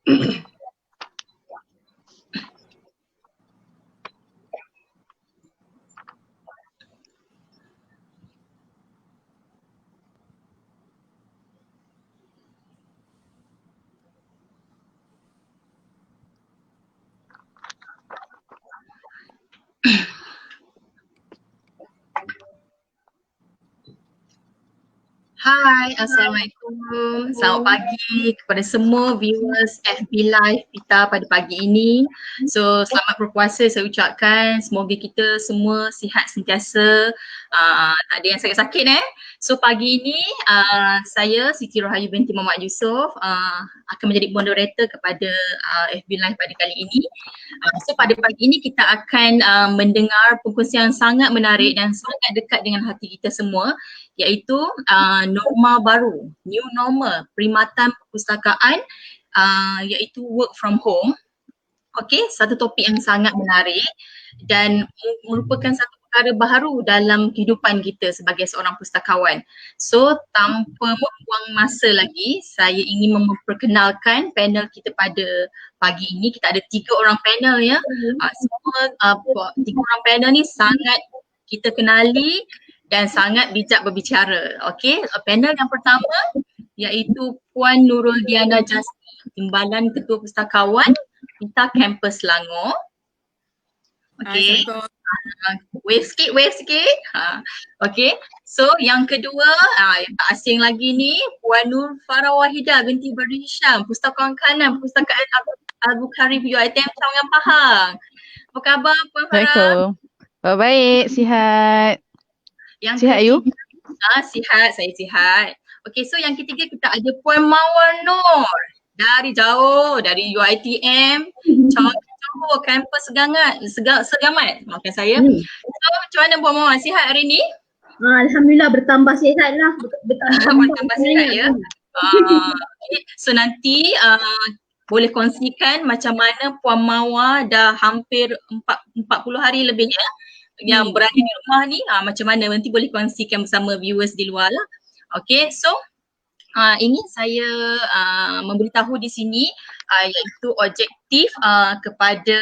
Hai, Assalamualaikum. Selamat pagi kepada semua viewers FB Live kita pada pagi ini. So, selamat berpuasa saya ucapkan. Semoga kita semua sihat sentiasa. Tak ada yang sakit-sakit So, pagi ini saya Siti Rohayu binti Muhammad Yusof akan menjadi moderator kepada FB Live pada kali ini. So, pada pagi ini kita akan mendengar perkongsian sangat menarik dan sangat dekat dengan hati kita semua, iaitu norma baru, new normal perkhidmatan perpustakaan iaitu work from home. Okey, satu topik yang sangat menarik dan merupakan satu perkara baru dalam kehidupan kita sebagai seorang pustakawan. So, tanpa membuang masa lagi, saya ingin memperkenalkan panel kita pada pagi ini. Kita ada 3 orang panel ya. Semua 3 orang panel ni sangat kita kenali dan sangat bijak berbicara. Okey, panel yang pertama iaitu Puan Nurul Diana Jasni, Timbalan Ketua Pustakawan kita Kampus Selangor. Okey. Wave sikit. Okey. So yang kedua, yang tak asing lagi ni, Puan Nur Farah Wahidah binti Badri Hisham, Pustakawan Kanan Pustakaan Al-Bukhari UiTM Sawangan Pahang. Apa khabar Puan Farah? Assalamualaikum. Baik, sihat. Yang sihat you? Sihat, saya sihat. Okey, so yang ketiga kita ada Puan Mawar Nur dari jauh, dari UiTM Johor, kampus Segamat. Maafkan saya. So, macam mana Puan Mawar, sihat hari ni? Alhamdulillah bertambah sihat lah. Bertambah sihat ya. Okay. So nanti boleh kongsikan macam mana Puan Mawar dah hampir 40 hari lebih ya yang berada di rumah ni, macam mana nanti boleh kongsikan bersama viewers di luar lah. Okay, so ini saya memberitahu di sini iaitu objektif kepada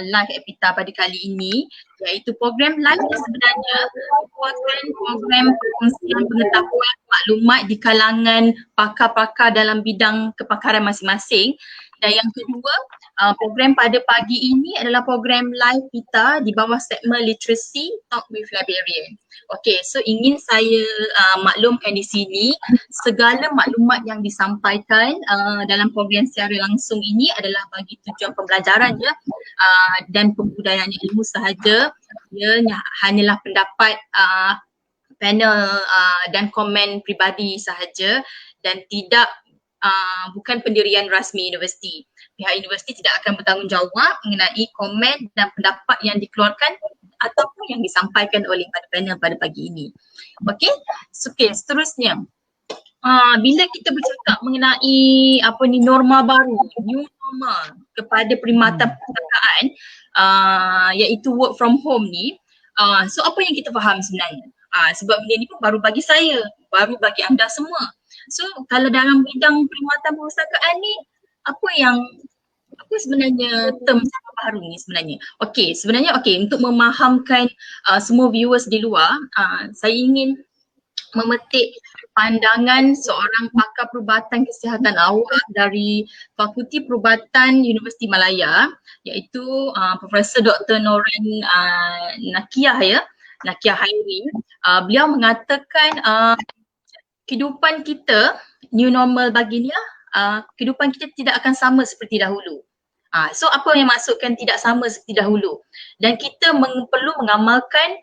live Epita pada kali ini, iaitu program live ni sebenarnya merupakan program perkongsian pengetahuan maklumat di kalangan pakar-pakar dalam bidang kepakaran masing-masing. Dan yang kedua, program pada pagi ini adalah program live kita di bawah segmen Literacy Talk with Librarian. Okey, so ingin saya maklumkan di sini segala maklumat yang disampaikan dalam program secara langsung ini adalah bagi tujuan pembelajaran ya dan pembudayaan ilmu sahaja. Ia hanyalah pendapat panel dan komen peribadi sahaja dan tidak bukan pendirian rasmi universiti. Pihak universiti tidak akan bertanggungjawab mengenai komen dan pendapat yang dikeluarkan ataupun yang disampaikan oleh pada panel pada pagi ini. Okey, seterusnya. Bila kita bercakap mengenai norma baru, new normal kepada perkhidmatan perpustakaan iaitu work from home ni, so apa yang kita faham sebenarnya? Sebab benda ni pun baru bagi saya, baru bagi anda semua. So kalau dalam bidang perkhidmatan perpustakaan ni, apa sebenarnya term baru ni sebenarnya? Okey, sebenarnya untuk memahamkan semua viewers di luar, saya ingin memetik pandangan seorang pakar perubatan kesihatan awam dari Fakulti Perubatan Universiti Malaya, iaitu Profesor Dr. Noren Nakiah Hairi. Beliau mengatakan kehidupan kita new normal baginya, kehidupan kita tidak akan sama seperti dahulu. So apa yang maksudkan tidak sama seperti dahulu? Dan kita perlu mengamalkan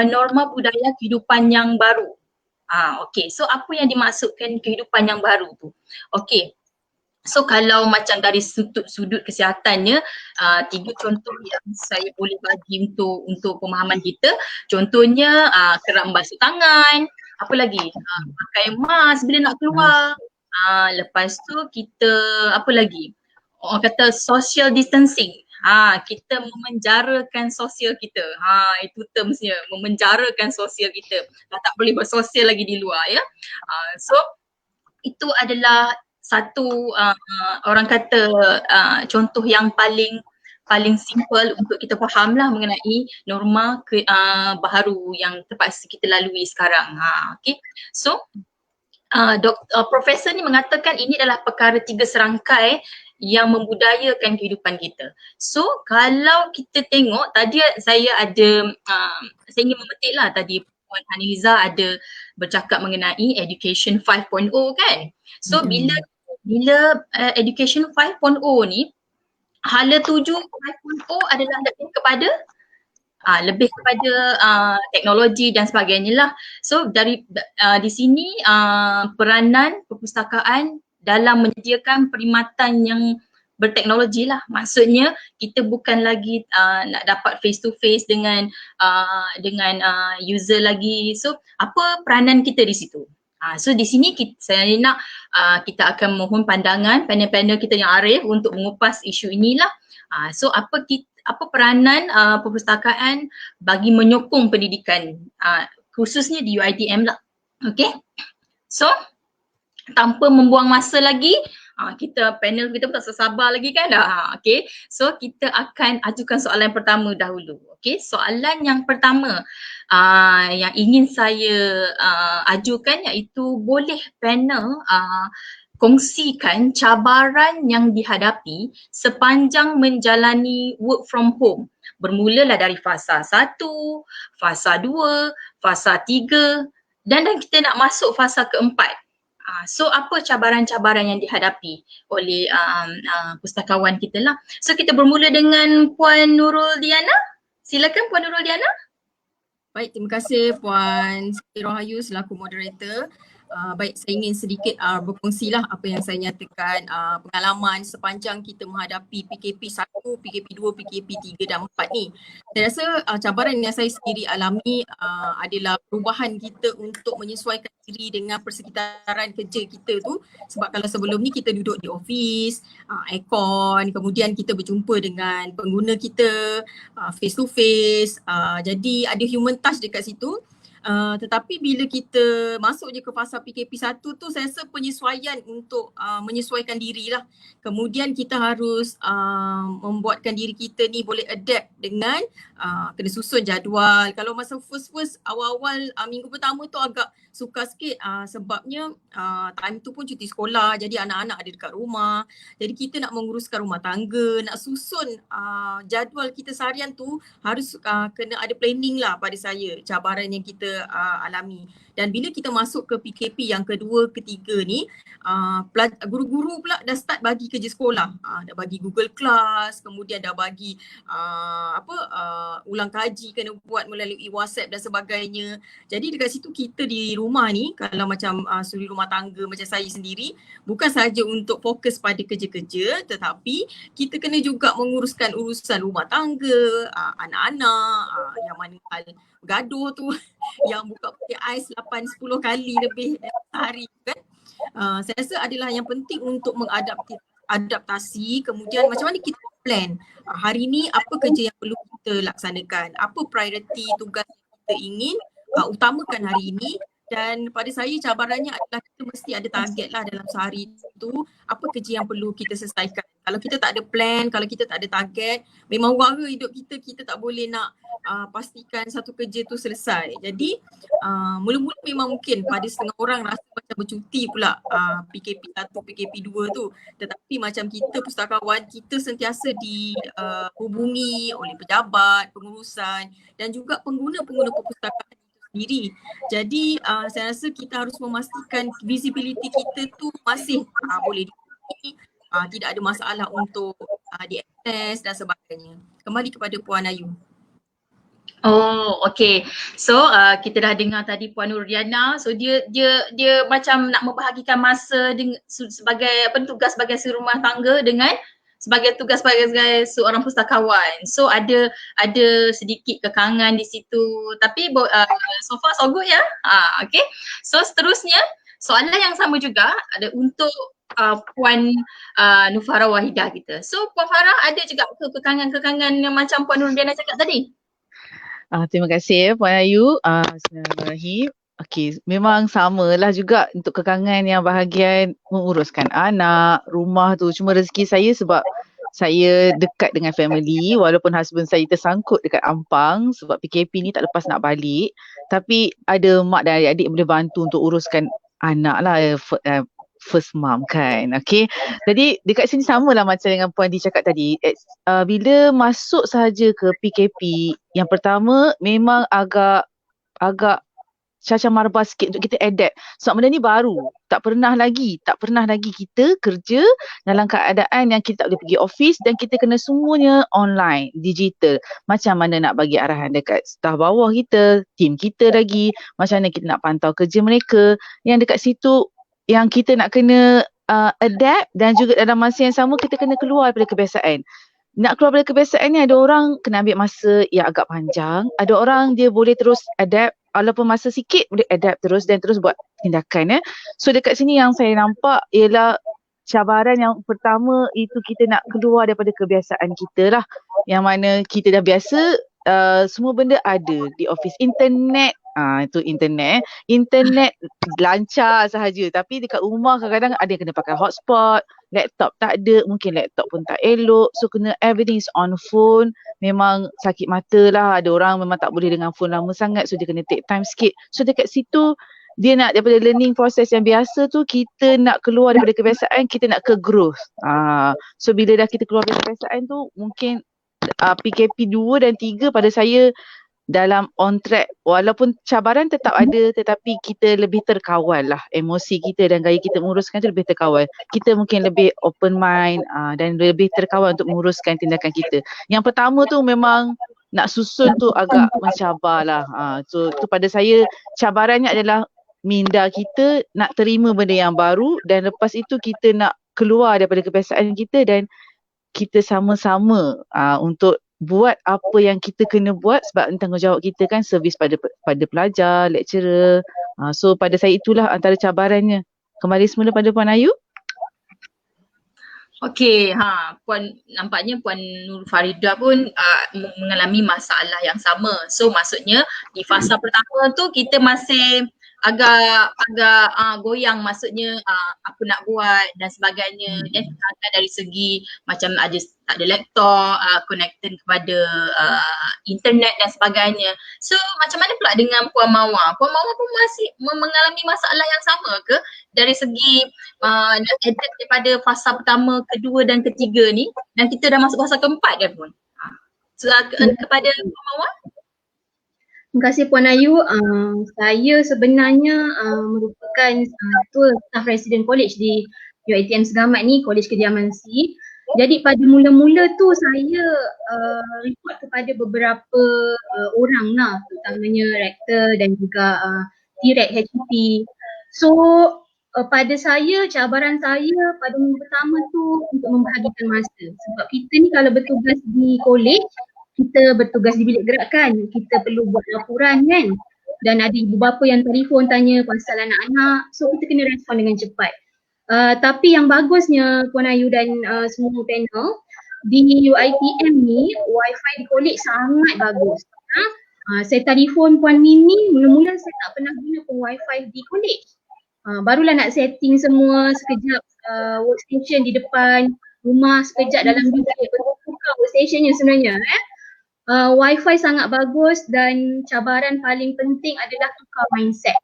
norma budaya kehidupan yang baru. Okey, so apa yang dimaksudkan kehidupan yang baru tu? Okey, so kalau macam dari sudut kesihatannya, 3 contoh yang saya boleh bagi untuk pemahaman kita. Contohnya kerap membasuh tangan, apa lagi? Pakai mask bila nak keluar. Lepas tu kita apa lagi? Orang kata social distancing. Kita memenjarakan sosial kita. Itu termsnya, memenjarakan sosial kita. Tak boleh bersosial lagi di luar ya. So itu adalah satu orang kata contoh yang paling simple untuk kita faham lah mengenai norma baharu yang terpaksa kita lalui sekarang. Okay. So Profesor ni mengatakan ini adalah perkara 3 serangkai yang membudayakan kehidupan kita. So kalau kita tengok tadi saya ingin memetik lah tadi Puan Haniza ada bercakap mengenai Education 5.0 kan. So bila Education 5.0 ni hala tuju 5.0 adalah lebih kepada teknologi dan sebagainya lah. So di sini peranan perpustakaan dalam menyediakan perkhidmatan yang berteknologi lah. Maksudnya kita bukan lagi nak dapat face to face dengan user lagi. So apa peranan kita di situ? So di sini saya nak kita akan mohon pandangan panel-panel kita yang arif untuk mengupas isu inilah. So apa peranan perpustakaan bagi menyokong pendidikan khususnya di UiTM lah. Okay. So tanpa membuang masa lagi, panel kita pun tak sabar lagi kan dah. Okay. So kita akan ajukan soalan pertama dahulu. Okay. Soalan yang pertama yang ingin saya ajukan iaitu boleh panel kongsikan cabaran yang dihadapi sepanjang menjalani work from home. Bermulalah dari fasa 1, fasa 2, fasa 3 dan kita nak masuk fasa keempat. So apa cabaran-cabaran yang dihadapi oleh pustakawan kita lah. So kita bermula dengan Puan Nurul Diana. Silakan Puan Nurul Diana. Baik, terima kasih Puan Siti Rohayu selaku moderator. Baik, saya ingin sedikit berkongsilah apa yang saya nyatakan pengalaman sepanjang kita menghadapi PKP 1, PKP 2, PKP 3 dan 4 ni. Saya rasa cabaran yang saya sendiri alami adalah perubahan kita untuk menyesuaikan diri dengan persekitaran kerja kita tu. Sebab kalau sebelum ni kita duduk di office, aircon, kemudian kita berjumpa dengan pengguna kita face to face, jadi ada human touch dekat situ. Tetapi bila kita masuk je ke fasa PKP 1 tu, saya rasa penyesuaian untuk menyesuaikan diri lah. Kemudian kita harus membuatkan diri kita ni boleh adapt dengan kena susun jadual. Kalau masa first awal-awal minggu pertama tu agak sukar sikit sebabnya time tu pun cuti sekolah, jadi anak-anak ada dekat rumah. Jadi kita nak menguruskan rumah tangga, nak susun jadual kita seharian tu harus kena ada planning lah pada saya, cabaran yang kita alami. Dan bila kita masuk ke PKP yang kedua, ketiga ni, guru-guru pula dah start bagi kerja sekolah. Dah bagi Google Class, kemudian dah bagi ulang kaji kena buat melalui WhatsApp dan sebagainya. Jadi dekat situ kita di rumah ni, kalau macam suri rumah tangga macam saya sendiri, bukan sahaja untuk fokus pada kerja-kerja, tetapi kita kena juga menguruskan urusan rumah tangga, anak-anak, yang mana hal bergaduh tu yang buka pakai ais 8-10 kali lebih sehari kan. Saya rasa adalah yang penting untuk mengadaptasi, kemudian macam mana kita plan hari ni apa kerja yang perlu kita laksanakan, apa priority tugas yang kita ingin utamakan hari ini. Dan pada saya cabarannya adalah kita mesti ada target lah dalam sehari itu, apa kerja yang perlu kita selesaikan. Kalau kita tak ada plan, kalau kita tak ada target, memang wara hidup kita tak boleh nak pastikan satu kerja tu selesai. Jadi mula-mula memang mungkin pada setengah orang rasa macam bercuti pula PKP 1, PKP 2 tu. Tetapi macam kita pustakawan, kita sentiasa dihubungi oleh pejabat, pengurusan dan juga pengguna-pengguna perpustakaan diri. Jadi saya rasa kita harus memastikan visibility kita tu masih boleh diikuti, tidak ada masalah untuk diakses dan sebagainya. Kembali kepada Puan Ayu. Oh, okay. So kita dah dengar tadi Puan Nurdiana. So dia macam nak membahagikan masa sebagai tugas sebagai serumah tangga dengan sebagai tugas sebagai seorang pustakawan. So ada sedikit kekangan di situ. Tapi so far so good ya. Okay. So seterusnya soalan yang sama juga ada untuk Puan Nur Farah Wahidah kita. So Puan Farah ada juga kekangan-kekangan yang macam Puan Nurdiana cakap tadi? Terima kasih Puan Ayu. Bismillahirrahmanirrahim. okey, memang samalah juga untuk kekangan yang bahagian menguruskan anak, rumah tu. Cuma rezeki saya sebab saya dekat dengan family walaupun husband saya tersangkut dekat Ampang sebab PKP ni tak lepas nak balik. Tapi ada mak dan adik-adik boleh bantu untuk uruskan anak lah, first mom kan. Okay. Jadi dekat sini samalah macam dengan Puan Di cakap tadi. Bila masuk sahaja ke PKP, yang pertama memang agak cacah marabah sikit untuk kita adapt. Sebab benda ni baru. Tak pernah lagi kita kerja dalam keadaan yang kita tak boleh pergi office dan kita kena semuanya online, digital. Macam mana nak bagi arahan dekat staf bawah kita, team kita lagi. Macam mana kita nak pantau kerja mereka. Yang dekat situ yang kita nak kena adapt dan juga dalam masa yang sama kita kena keluar daripada kebiasaan. Nak keluar daripada kebiasaan ni ada orang kena ambil masa yang agak panjang. Ada orang dia boleh terus adapt walaupun masa sikit boleh adapt terus dan terus buat tindakan. So dekat sini yang saya nampak ialah cabaran yang pertama itu kita nak keluar daripada kebiasaan kita lah. Yang mana kita dah biasa semua benda ada di office. Internet lancar sahaja tapi dekat rumah kadang-kadang ada yang kena pakai hotspot, laptop tak ada, mungkin laptop pun tak elok, so kena everything is on phone. Memang sakit mata lah, ada orang memang tak boleh dengan phone lama sangat, so dia kena take time sikit. So dekat situ dia nak daripada learning process yang biasa tu kita nak keluar daripada kebiasaan, kita nak ke growth. So bila dah kita keluar daripada kebiasaan tu mungkin PKP 2 dan 3 pada saya dalam on track, walaupun cabaran tetap ada tetapi kita lebih terkawal lah, emosi kita dan gaya kita menguruskan tu lebih terkawal. Kita mungkin lebih open mind dan lebih terkawal untuk menguruskan tindakan kita. Yang pertama tu memang nak susun tu agak mencabar lah. So tu pada saya cabarannya adalah minda kita nak terima benda yang baru dan lepas itu kita nak keluar daripada kebiasaan kita dan kita sama-sama untuk buat apa yang kita kena buat sebab tanggungjawab kita kan servis pada pelajar, lecturer. So pada saya itulah antara cabarannya. Kembali semula pada Puan Ayu. Okey, nampaknya Puan Nur Farida pun mengalami masalah yang sama. So maksudnya di fasa pertama tu kita masih agak goyang, maksudnya apa nak buat dan sebagainya. Dan dari segi macam tak ada laptop, connected kepada internet dan sebagainya. So macam mana pula dengan Puan Mawar? Puan Mawar pun masih mengalami masalah yang sama ke dari segi daripada fasa pertama, kedua dan ketiga ni, dan kita dah masuk fasa keempat dah pun. So kepada Puan Mawar? Terima kasih Puan Ayu. Saya sebenarnya merupakan ketua staff resident college di UiTM Segamat ni, Kolej Kediaman C. Jadi pada mula-mula tu saya report kepada beberapa orang lah, terutamanya rektor dan juga Direk HEP. So pada saya, cabaran saya pada minggu pertama tu untuk membahagikan masa. Sebab kita ni kalau bertugas di kolej, kita bertugas di bilik gerakan, kita perlu buat laporan kan, dan ada ibu bapa yang telefon tanya pasal anak-anak, so kita kena respon dengan cepat. Tapi yang bagusnya Puan Ayu dan semua panel, di UiTM ni wifi di kolej sangat bagus. Saya telefon Puan Mimi, mula-mula saya tak pernah guna pun wifi di kolej. Barulah nak setting semua sekejap, workstation di depan rumah, sekejap dalam bilik bertukar workstationnya sebenarnya. Wifi sangat bagus dan cabaran paling penting adalah tukar mindset.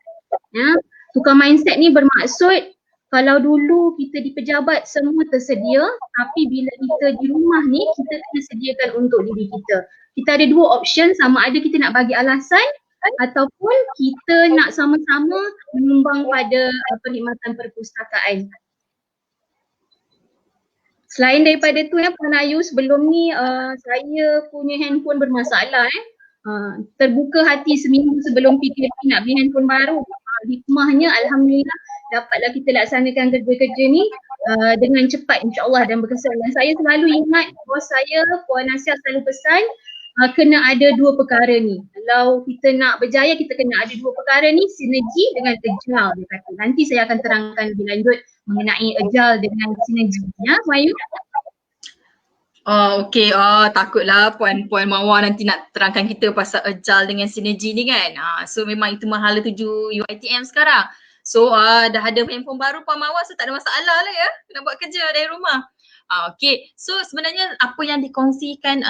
Tukar mindset ni bermaksud kalau dulu kita di pejabat semua tersedia, tapi bila kita di rumah ni kita kena sediakan untuk diri kita. Kita ada dua option, sama ada kita nak bagi alasan ataupun kita nak sama-sama menyumbang pada perkhidmatan perpustakaan. Selain daripada tu Puan Ayu, sebelum ni saya punya handphone bermasalah terbuka hati seminggu sebelum PKP nak beli handphone baru. Hikmahnya alhamdulillah dapatlah kita laksanakan kerja-kerja ni dengan cepat insya-Allah dan berkesan. Dan saya selalu ingat bos saya, Puan Nasir selalu pesan kena ada dua perkara ni. Kalau kita nak berjaya kita kena ada dua perkara ni, sinergi dengan agile dia kata. Nanti saya akan terangkan lebih lanjut mengenai agile dengan sinergi. Ya, Puan Ayu? Oh, okey. Takutlah Puan Mawar nanti nak terangkan kita pasal agile dengan sinergi ni kan. So memang itu mahala tuju UiTM sekarang. So dah ada handphone baru Puan Mawar, so tak ada masalah lah ya nak buat kerja dari rumah. Okey. So sebenarnya apa yang dikongsikan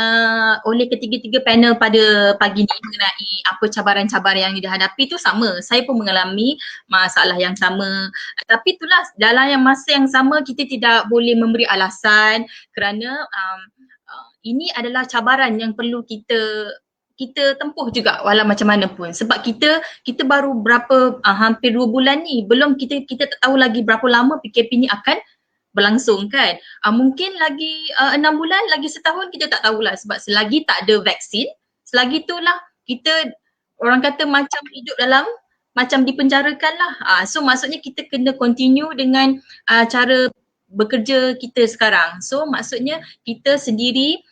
oleh ketiga-tiga panel pada pagi ni mengenai apa cabaran-cabaran yang dihadapi tu sama. Saya pun mengalami masalah yang sama. Tapi itulah dalam yang masa yang sama kita tidak boleh memberi alasan kerana ini adalah cabaran yang perlu kita tempuh juga walau macam mana pun, sebab kita baru berapa hampir 2 bulan ni, belum kita tak tahu lagi berapa lama PKP ni akan berlangsung kan. Mungkin lagi 6 bulan, lagi setahun, kita tak tahulah, sebab selagi tak ada vaksin, selagi itulah kita orang kata macam hidup dalam macam dipenjarakan lah. So maksudnya kita kena continue dengan cara bekerja kita sekarang. So maksudnya kita sendiri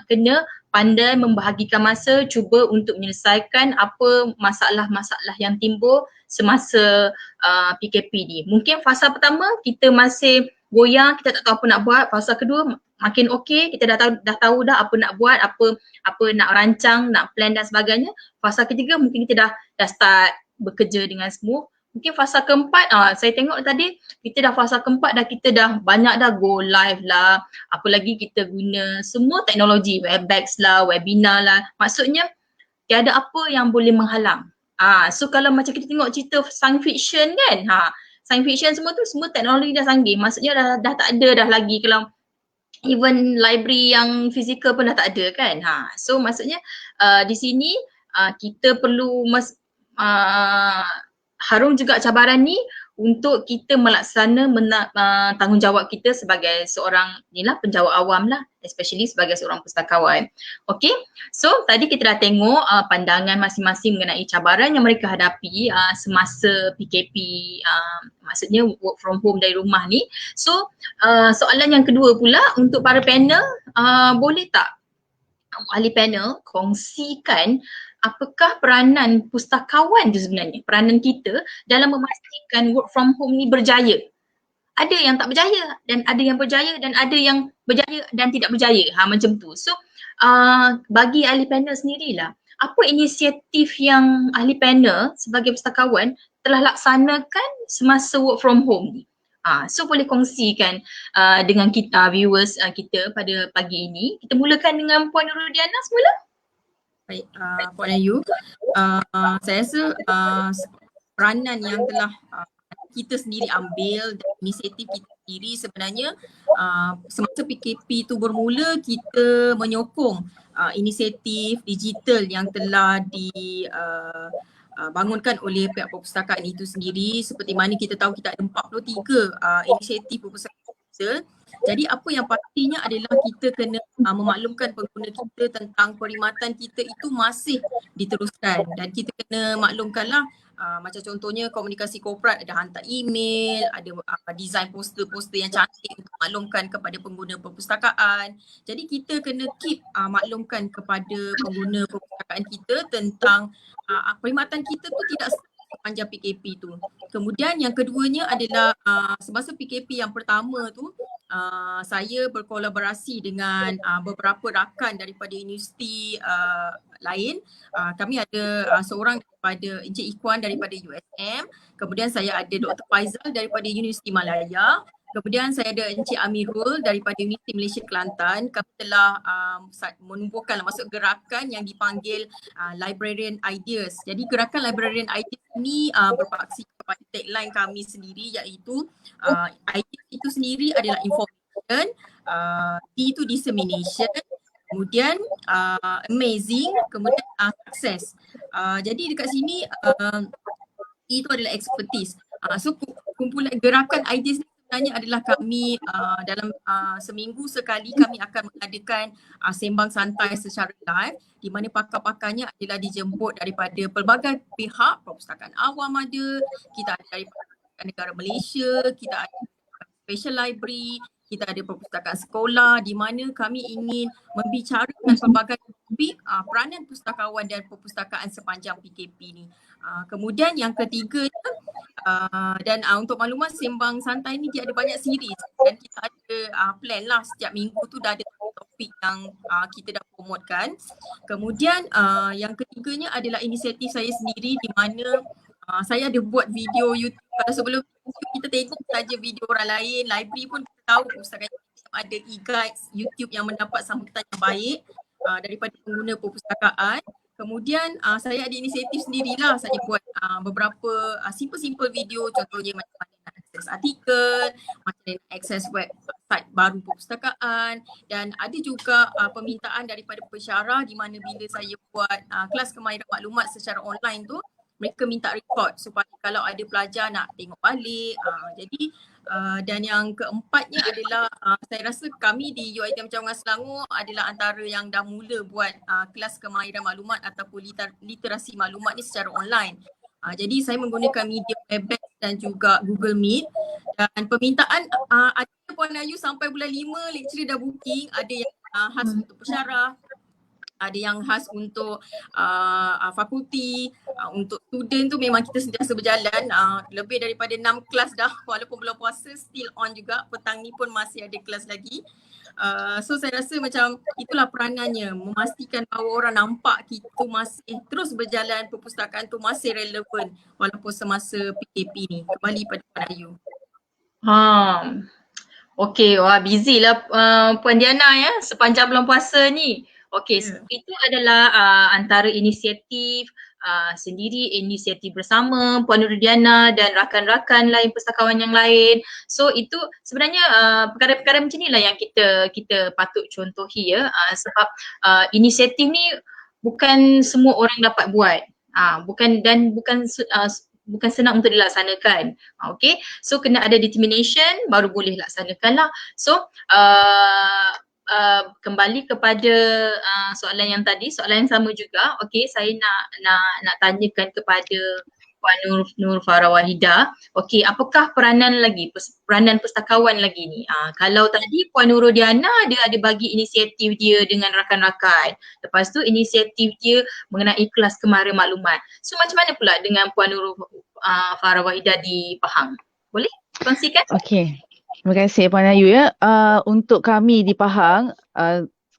kena pandai membahagikan masa, cuba untuk menyelesaikan apa masalah-masalah yang timbul semasa PKP ni. Mungkin fasa pertama kita masih goyang, kita tak tahu apa nak buat. Fasa kedua makin okey, kita dah tahu dah apa nak buat, apa nak rancang, nak plan dan sebagainya. Fasa ketiga mungkin kita dah start bekerja dengan smooth. Mungkin fasa keempat, saya tengok tadi kita dah fasa keempat dah, kita dah banyak dah go live lah. Apa lagi kita guna semua teknologi, Webex lah, webinar lah. Maksudnya tiada apa yang boleh menghalang. So kalau macam kita tengok cerita science fiction kan, science fiction semua tu semua teknologi dah canggih. Maksudnya dah tak ada dah lagi kalau even library yang fizikal pun dah tak ada kan. So maksudnya di sini kita perlu harung juga cabaran ni untuk kita melaksana tanggungjawab kita sebagai seorang penjawat awam lah, especially sebagai seorang pustakawan. Okay, so tadi kita dah tengok pandangan masing-masing mengenai cabaran yang mereka hadapi semasa PKP, maksudnya work from home dari rumah ni. So soalan yang kedua pula untuk para panel, boleh tak ahli panel kongsikan apakah peranan pustakawan tu sebenarnya, peranan kita dalam memastikan work from home ni berjaya? Ada yang tak berjaya dan ada yang berjaya dan ada yang berjaya dan tidak berjaya, macam tu. So bagi ahli panel sendirilah, apa inisiatif yang ahli panel sebagai pustakawan telah laksanakan semasa work from home ni? So boleh kongsikan dengan kita, viewers kita pada pagi ini. Kita mulakan dengan Puan Nurudiana semula. Baik, Puan Ayu, saya rasa peranan yang telah kita sendiri ambil dan inisiatif kita sendiri sebenarnya semasa PKP tu bermula, kita menyokong inisiatif digital yang telah bangunkan oleh pihak perpustakaan itu sendiri. Seperti mana kita tahu kita ada 43 inisiatif perpustakaan digital. Jadi apa yang pastinya adalah kita kena memaklumkan pengguna kita tentang perkhidmatan kita itu masih diteruskan, dan kita kena maklumkanlah macam contohnya komunikasi korporat ada hantar email, ada design poster-poster yang cantik untuk maklumkan kepada pengguna perpustakaan. Jadi kita kena keep maklumkan kepada pengguna perpustakaan kita tentang perkhidmatan kita tu tidak sepanjang PKP tu. Kemudian yang keduanya adalah semasa PKP yang pertama tu, saya berkolaborasi dengan beberapa rakan daripada universiti lain. Kami ada seorang daripada Encik Ikhwan daripada USM, kemudian saya ada Dr. Faizal daripada Universiti Malaya, kemudian saya ada Encik Amirul daripada Universiti Malaysia Kelantan. Kami telah menubuhkan masuk gerakan yang dipanggil Librarian Ideas. Jadi gerakan Librarian Ideas ini berpaksi kepada tagline kami sendiri, iaitu ideas itu sendiri adalah information, D itu dissemination, kemudian amazing, kemudian success. Jadi dekat sini E itu adalah expertise. So kumpulan gerakan ideas ni sebenarnya adalah kami dalam seminggu sekali kami akan mengadakan sembang santai secara live, di mana pakar-pakarnya adalah dijemput daripada pelbagai pihak. Perpustakaan awam ada, kita ada daripada negara Malaysia, kita ada special library, kita ada perpustakaan sekolah, di mana kami ingin membicarakan pelbagai topik peranan pustakawan dan perpustakaan sepanjang PKP ni. Kemudian yang ketiganya, dan untuk maklumat, sembang santai ni dia ada banyak series dan kita ada plan lah, setiap minggu tu dah ada topik topik yang kita dah promotkan. Kemudian yang ketiganya adalah inisiatif saya sendiri di mana saya ada buat video YouTube. Kalau sebelum kita tengok saja video orang lain, library pun kita tahu perpustakaan ada e-guides YouTube yang mendapat sambutan yang baik daripada pengguna perpustakaan. Kemudian saya ada inisiatif sendirilah, saya buat beberapa simple-simple video, contohnya macam mana nak akses artikel, macam mana nak akses website baru perpustakaan, dan ada juga permintaan daripada pensyarah di mana bila saya buat kelas kemahiran maklumat secara online tu, mereka minta record supaya kalau ada pelajar nak tengok balik. Jadi dan yang keempatnya adalah saya rasa kami di UiTM Cawangan Selangor adalah antara yang dah mula buat kelas kemahiran maklumat ataupun literasi maklumat ni secara online. Jadi saya menggunakan media Webex dan juga Google Meet, dan permintaan ada Puan Ayu sampai bulan 5 lecturer dah booking, ada yang khas untuk pensyarah, ada yang khas untuk fakulti, untuk student tu memang kita sentiasa berjalan, lebih daripada 6 kelas dah, walaupun bulan puasa still on juga, petang ni pun masih ada kelas lagi. So saya rasa macam itulah peranannya, memastikan bahawa orang nampak kita masih terus berjalan, perpustakaan tu masih relevan walaupun semasa PKP ni. Kembali pada Puan Ayu. Okey, wah busy lah Puan Diana ya sepanjang bulan puasa ni. Okey, itu adalah antara inisiatif sendiri, inisiatif bersama Puan Nurdiana dan rakan-rakan lain, pustakawan yang lain. So itu sebenarnya perkara-perkara macam inilah yang kita patut contohi ya, sebab inisiatif ni bukan semua orang dapat buat. Bukan senang untuk dilaksanakan. Okay, so kena ada determination baru boleh laksanakan lah. So kembali kepada soalan yang tadi, soalan yang sama juga. Okey, saya nak tanyakan kepada Puan Nur Farah Wahidah. Okey, apakah peranan pustakawan lagi ni? Kalau tadi Puan Nurdiana dia ada bagi inisiatif dia dengan rakan-rakan. Lepas tu inisiatif dia mengenai kelas kemahiran maklumat. So macam mana pula dengan Puan Nur Farah Wahidah di Pahang? Boleh kongsikan? Okey. Terima kasih Puan Ayu ya. Untuk kami di Pahang,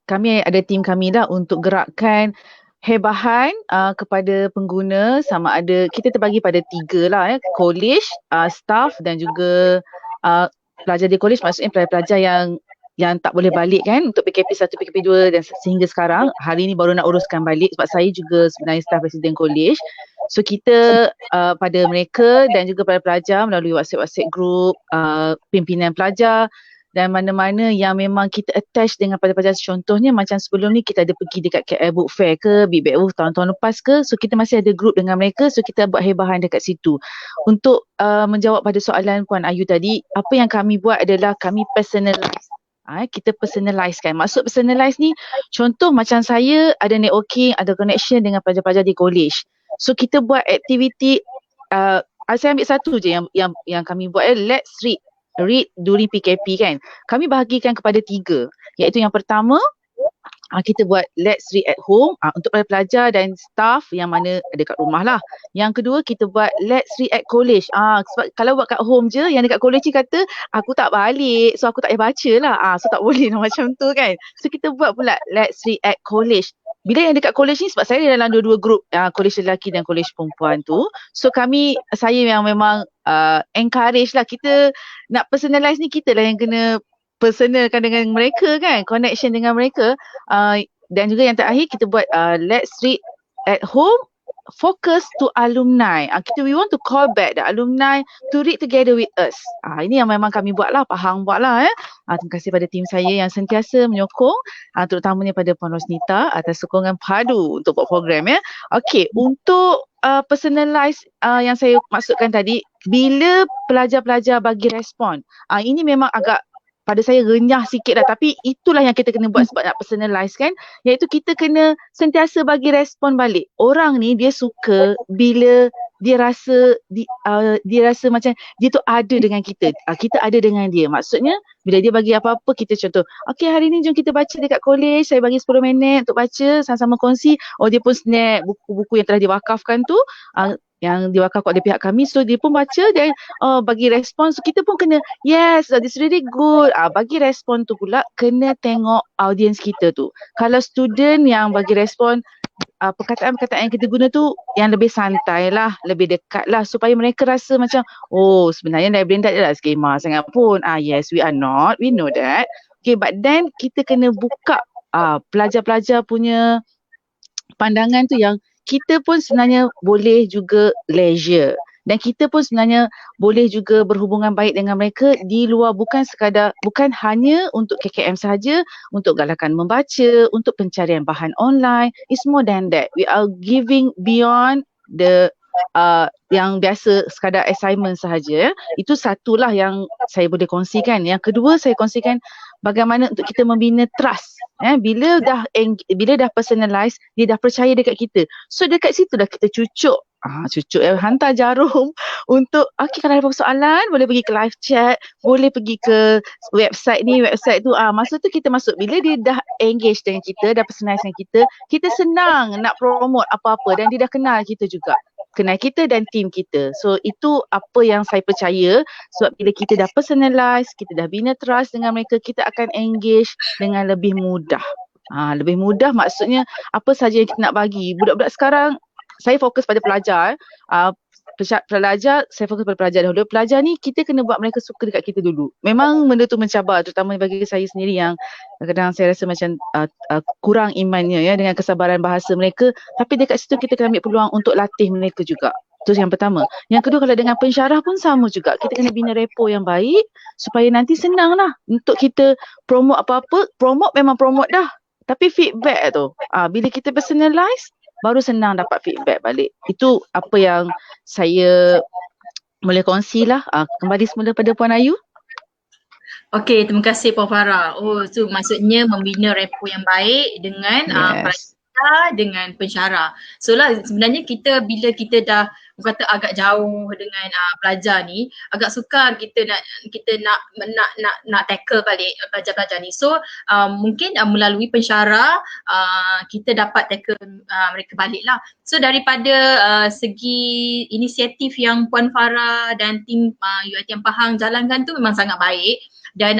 kami ada tim kami dah untuk gerakkan hebahan kepada pengguna, sama ada kita terbagi pada 3 lah ya, college, staff dan juga pelajar di college, maksudnya pelajar yang tak boleh balik kan untuk PKP 1, PKP 2 dan sehingga sekarang. Hari ni baru nak uruskan balik sebab saya juga sebenarnya staff Presiden College. So kita pada mereka dan juga pada pelajar melalui WhatsApp group, pimpinan pelajar dan mana-mana yang memang kita attach dengan pada pelajar. Contohnya macam sebelum ni kita ada pergi dekat KL Book Fair ke, Big Bad Wolf tahun-tahun lepas ke. So kita masih ada group dengan mereka, so kita buat hebahan dekat situ. Untuk menjawab pada soalan Puan Ayu tadi, apa yang kami buat adalah kami personalize. Kita personalize kan. Maksud personalize ni, contoh macam saya ada networking, ada connection dengan pelajar-pelajar di college. So kita buat aktiviti, saya ambil satu je yang kami buat, let's read during PKP kan. Kami bahagikan kepada 3, iaitu yang pertama kita buat let's read at home untuk pelajar dan staff yang mana ada kat rumah lah. Yang kedua kita buat let's read at college. Sebab kalau buat kat home je, yang dekat college ni kata aku tak balik, so aku tak payah baca lah. So tak boleh macam tu kan. So kita buat pula let's read at college. Bila yang dekat college ni, sebab saya dalam 2 group, college lelaki dan college perempuan tu. So saya yang memang encourage lah, kita nak personalize ni, kita lah yang kena personalkan dengan mereka kan, connection dengan mereka. Dan juga yang terakhir kita buat let's read at home, focus to alumni. We want to call back the alumni to read together with us. Ini yang memang kami buat lah, Pahang buat lah ya. Terima kasih pada tim saya yang sentiasa menyokong, terutamanya pada Puan Rosnita atas sokongan padu untuk buat program ya. Okey, untuk personalize yang saya maksudkan tadi, bila pelajar-pelajar bagi respon, ini memang agak pada saya renyah sikit lah, tapi itulah yang kita kena buat sebab nak personalize kan, iaitu kita kena sentiasa bagi respon balik. Orang ni dia suka bila dia rasa macam dia tu ada dengan kita, kita ada dengan dia. Maksudnya Bila dia bagi apa-apa, kita contoh, okay hari ni jom kita baca dekat college, saya bagi 10 minit untuk baca, sama-sama kongsi. Oh dia pun snap buku-buku yang telah diwakafkan tu, yang diwakafkan oleh pihak kami, so dia pun baca dan bagi respon. So kita pun kena, yes, this really good. Bagi respon tu pula kena tengok audience kita tu. Kalau student yang bagi respon, perkataan-perkataan yang kita guna tu yang lebih santai lah, lebih dekat lah, supaya mereka rasa macam, oh sebenarnya librarian tak adalah skema sangat pun. Yes, we are not, we know that. Okay, but then kita kena buka pelajar-pelajar punya pandangan tu, yang kita pun sebenarnya boleh juga leisure. Dan kita pun sebenarnya boleh juga berhubungan baik dengan mereka di luar, bukan hanya untuk KKM sahaja, untuk galakan membaca, untuk pencarian bahan online. It's more than that. We are giving beyond the yang biasa sekadar assignment sahaja. Itu satulah yang saya boleh kongsikan. Yang kedua saya kongsikan bagaimana untuk kita membina trust. Bila dah personalize, dia dah percaya dekat kita. So dekat situ dah kita cucuk hantar jarum untuk kalau ada persoalan boleh pergi ke live chat, boleh pergi ke website tu. Masa tu kita masuk, bila dia dah engage dengan kita, dah personalize dengan kita senang nak promote apa-apa dan dia dah kenal kita juga. Kenal kita dan team kita. So itu apa yang saya percaya, sebab bila kita dah personalize, kita dah bina trust dengan mereka, kita akan engage dengan lebih mudah. Lebih mudah maksudnya apa saja yang kita nak bagi. Budak-budak sekarang, saya fokus pada pelajar. Saya fokus pada pelajar dahulu. Pelajar ni kita kena buat mereka suka dekat kita dulu. Memang benda tu mencabar, terutama bagi saya sendiri yang kadang-kadang saya rasa macam kurang imannya dengan kesabaran bahasa mereka. Tapi dekat situ kita kena ambil peluang untuk latih mereka juga. Itu yang pertama. Yang kedua, kalau dengan pensyarah pun sama juga. Kita kena bina repo yang baik supaya nanti senang lah untuk kita promote apa-apa. Promote memang promote dah. Tapi feedback tu, bila kita personalize, baru senang dapat feedback balik. Itu apa yang saya boleh kongsi lah. Kembali semula pada Puan Ayu. Okey, terima kasih Puan Farah. So maksudnya membina repo yang baik dengan pelajar, dengan pensyarah. So lah sebenarnya bila kita dah kata agak jauh dengan pelajar ni, agak sukar kita nak tackle balik pelajar-pelajar ni. So mungkin melalui pensyarah kita dapat tackle mereka balik lah. So daripada segi inisiatif yang Puan Farah dan tim UiTM Pahang jalankan tu memang sangat baik, dan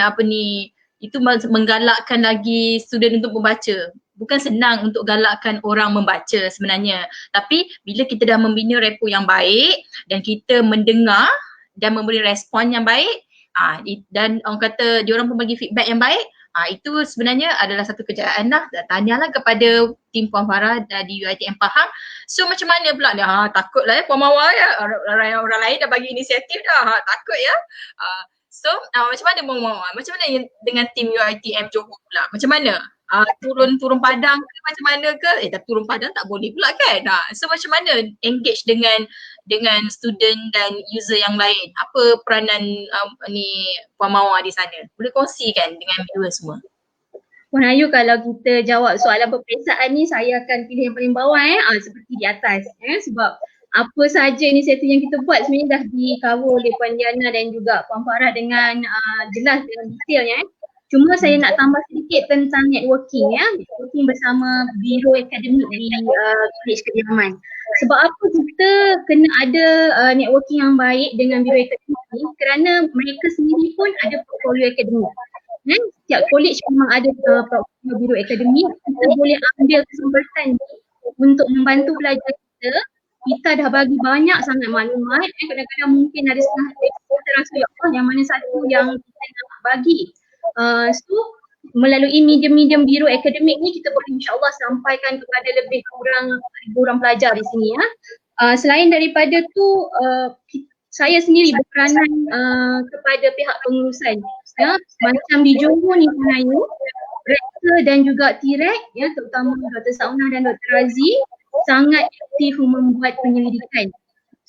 itu menggalakkan lagi student untuk membaca. Bukan senang untuk galakkan orang membaca sebenarnya, tapi bila kita dah membina repo yang baik dan kita mendengar dan memberi respon yang baik, dan orang kata diorang pun bagi feedback yang baik, itu sebenarnya adalah satu kejayaan lah. Tanyalah kepada tim Puan Farah di UiTM Pahang. So macam mana pula ni? Takutlah Puan Mawar orang lain dah bagi inisiatif dah, takut ya. So macam mana Puan Mawar? Macam mana dengan tim UiTM Johor pula? Macam mana? Turun padang ke macam mana ke? Tapi turun padang tak boleh pula kan? So macam mana engage dengan student dan user yang lain? Apa peranan Puan Mawar di sana? Boleh kongsikan dengan viewer semua. Puan Ayu, kalau kita jawab soalan peperiksaan ni, saya akan pilih yang paling bawah seperti di atas. Sebab apa sahaja inisiatif yang kita buat sebenarnya dah di-cover oleh Puan Diana dan juga Puan Farah dengan jelas dengan detailnya. Cuma saya nak tambah sedikit tentang networking networking bersama Biro Akademik dari Kolej Kediaman. Sebab apa kita kena ada networking yang baik dengan Biro Akademik ni? Kerana mereka sendiri pun ada portfolio akademik. Setiap kolej memang ada portfolio Biro Akademik. Kita boleh ambil kesempatan ni untuk membantu pelajar kita. Kita dah bagi banyak sangat maklumat. Kadang-kadang mungkin ada setengah kita rasa yang mana satu yang kita nak bagi. So melalui medium-medium Biro Akademik ni kita boleh insyaAllah sampaikan kepada lebih kurang 1,000 orang pelajar di sini Selain daripada tu saya sendiri berperanan kepada pihak pengurusan macam di Johor ni Puan Ayu, Rektor dan juga T-Rek terutama Dr. Saunah dan Dr. Razi sangat aktif membuat penyelidikan.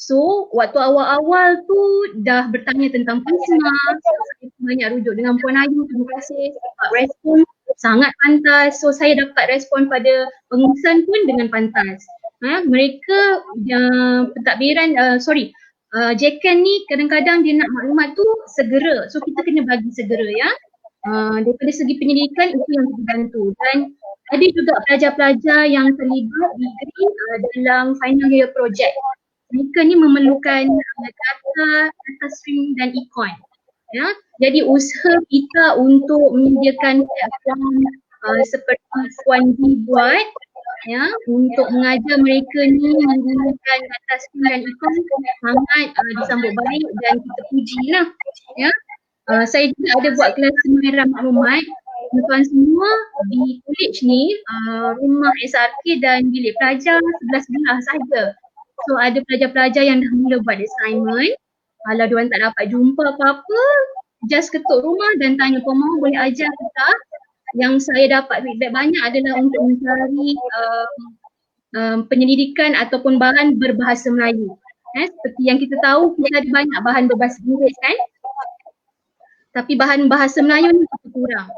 So waktu awal-awal tu dah bertanya tentang PISMA, saya banyak rujuk dengan Puan Ayu, terima kasih dapat respon sangat pantas. So saya dapat respon pada pengurusan pun dengan pantas. Mereka pentadbiran JKN ni kadang-kadang dia nak maklumat tu segera, so kita kena bagi segera ya. Daripada segi pendidikan itu yang kita bantu, dan ada juga pelajar-pelajar yang terlibat di dalam final year project. Mereka ni memerlukan data stream dan econ. Ya, jadi usaha kita untuk menyediakan platform seperti Puan D buat ya untuk mengajar mereka ni menggunakan data stream dan econ sangat disambut baik dan kita puji lah ya. Saya juga ada buat kelas semeran maklumat. Tuan semua di college ni rumah SRK dan bilik pelajar sebelah-sebelah saja. So ada pelajar-pelajar yang dah mula buat assignment. Kalau diorang tak dapat jumpa apa-apa, just ketuk rumah dan tanya pemahu boleh ajar ke tak. Yang saya dapat feedback banyak adalah untuk mencari penyelidikan ataupun bahan berbahasa Melayu. Seperti yang kita tahu, kita ada banyak bahan berbahasa Inggeris kan. Tapi bahan bahasa Melayu ni kurang.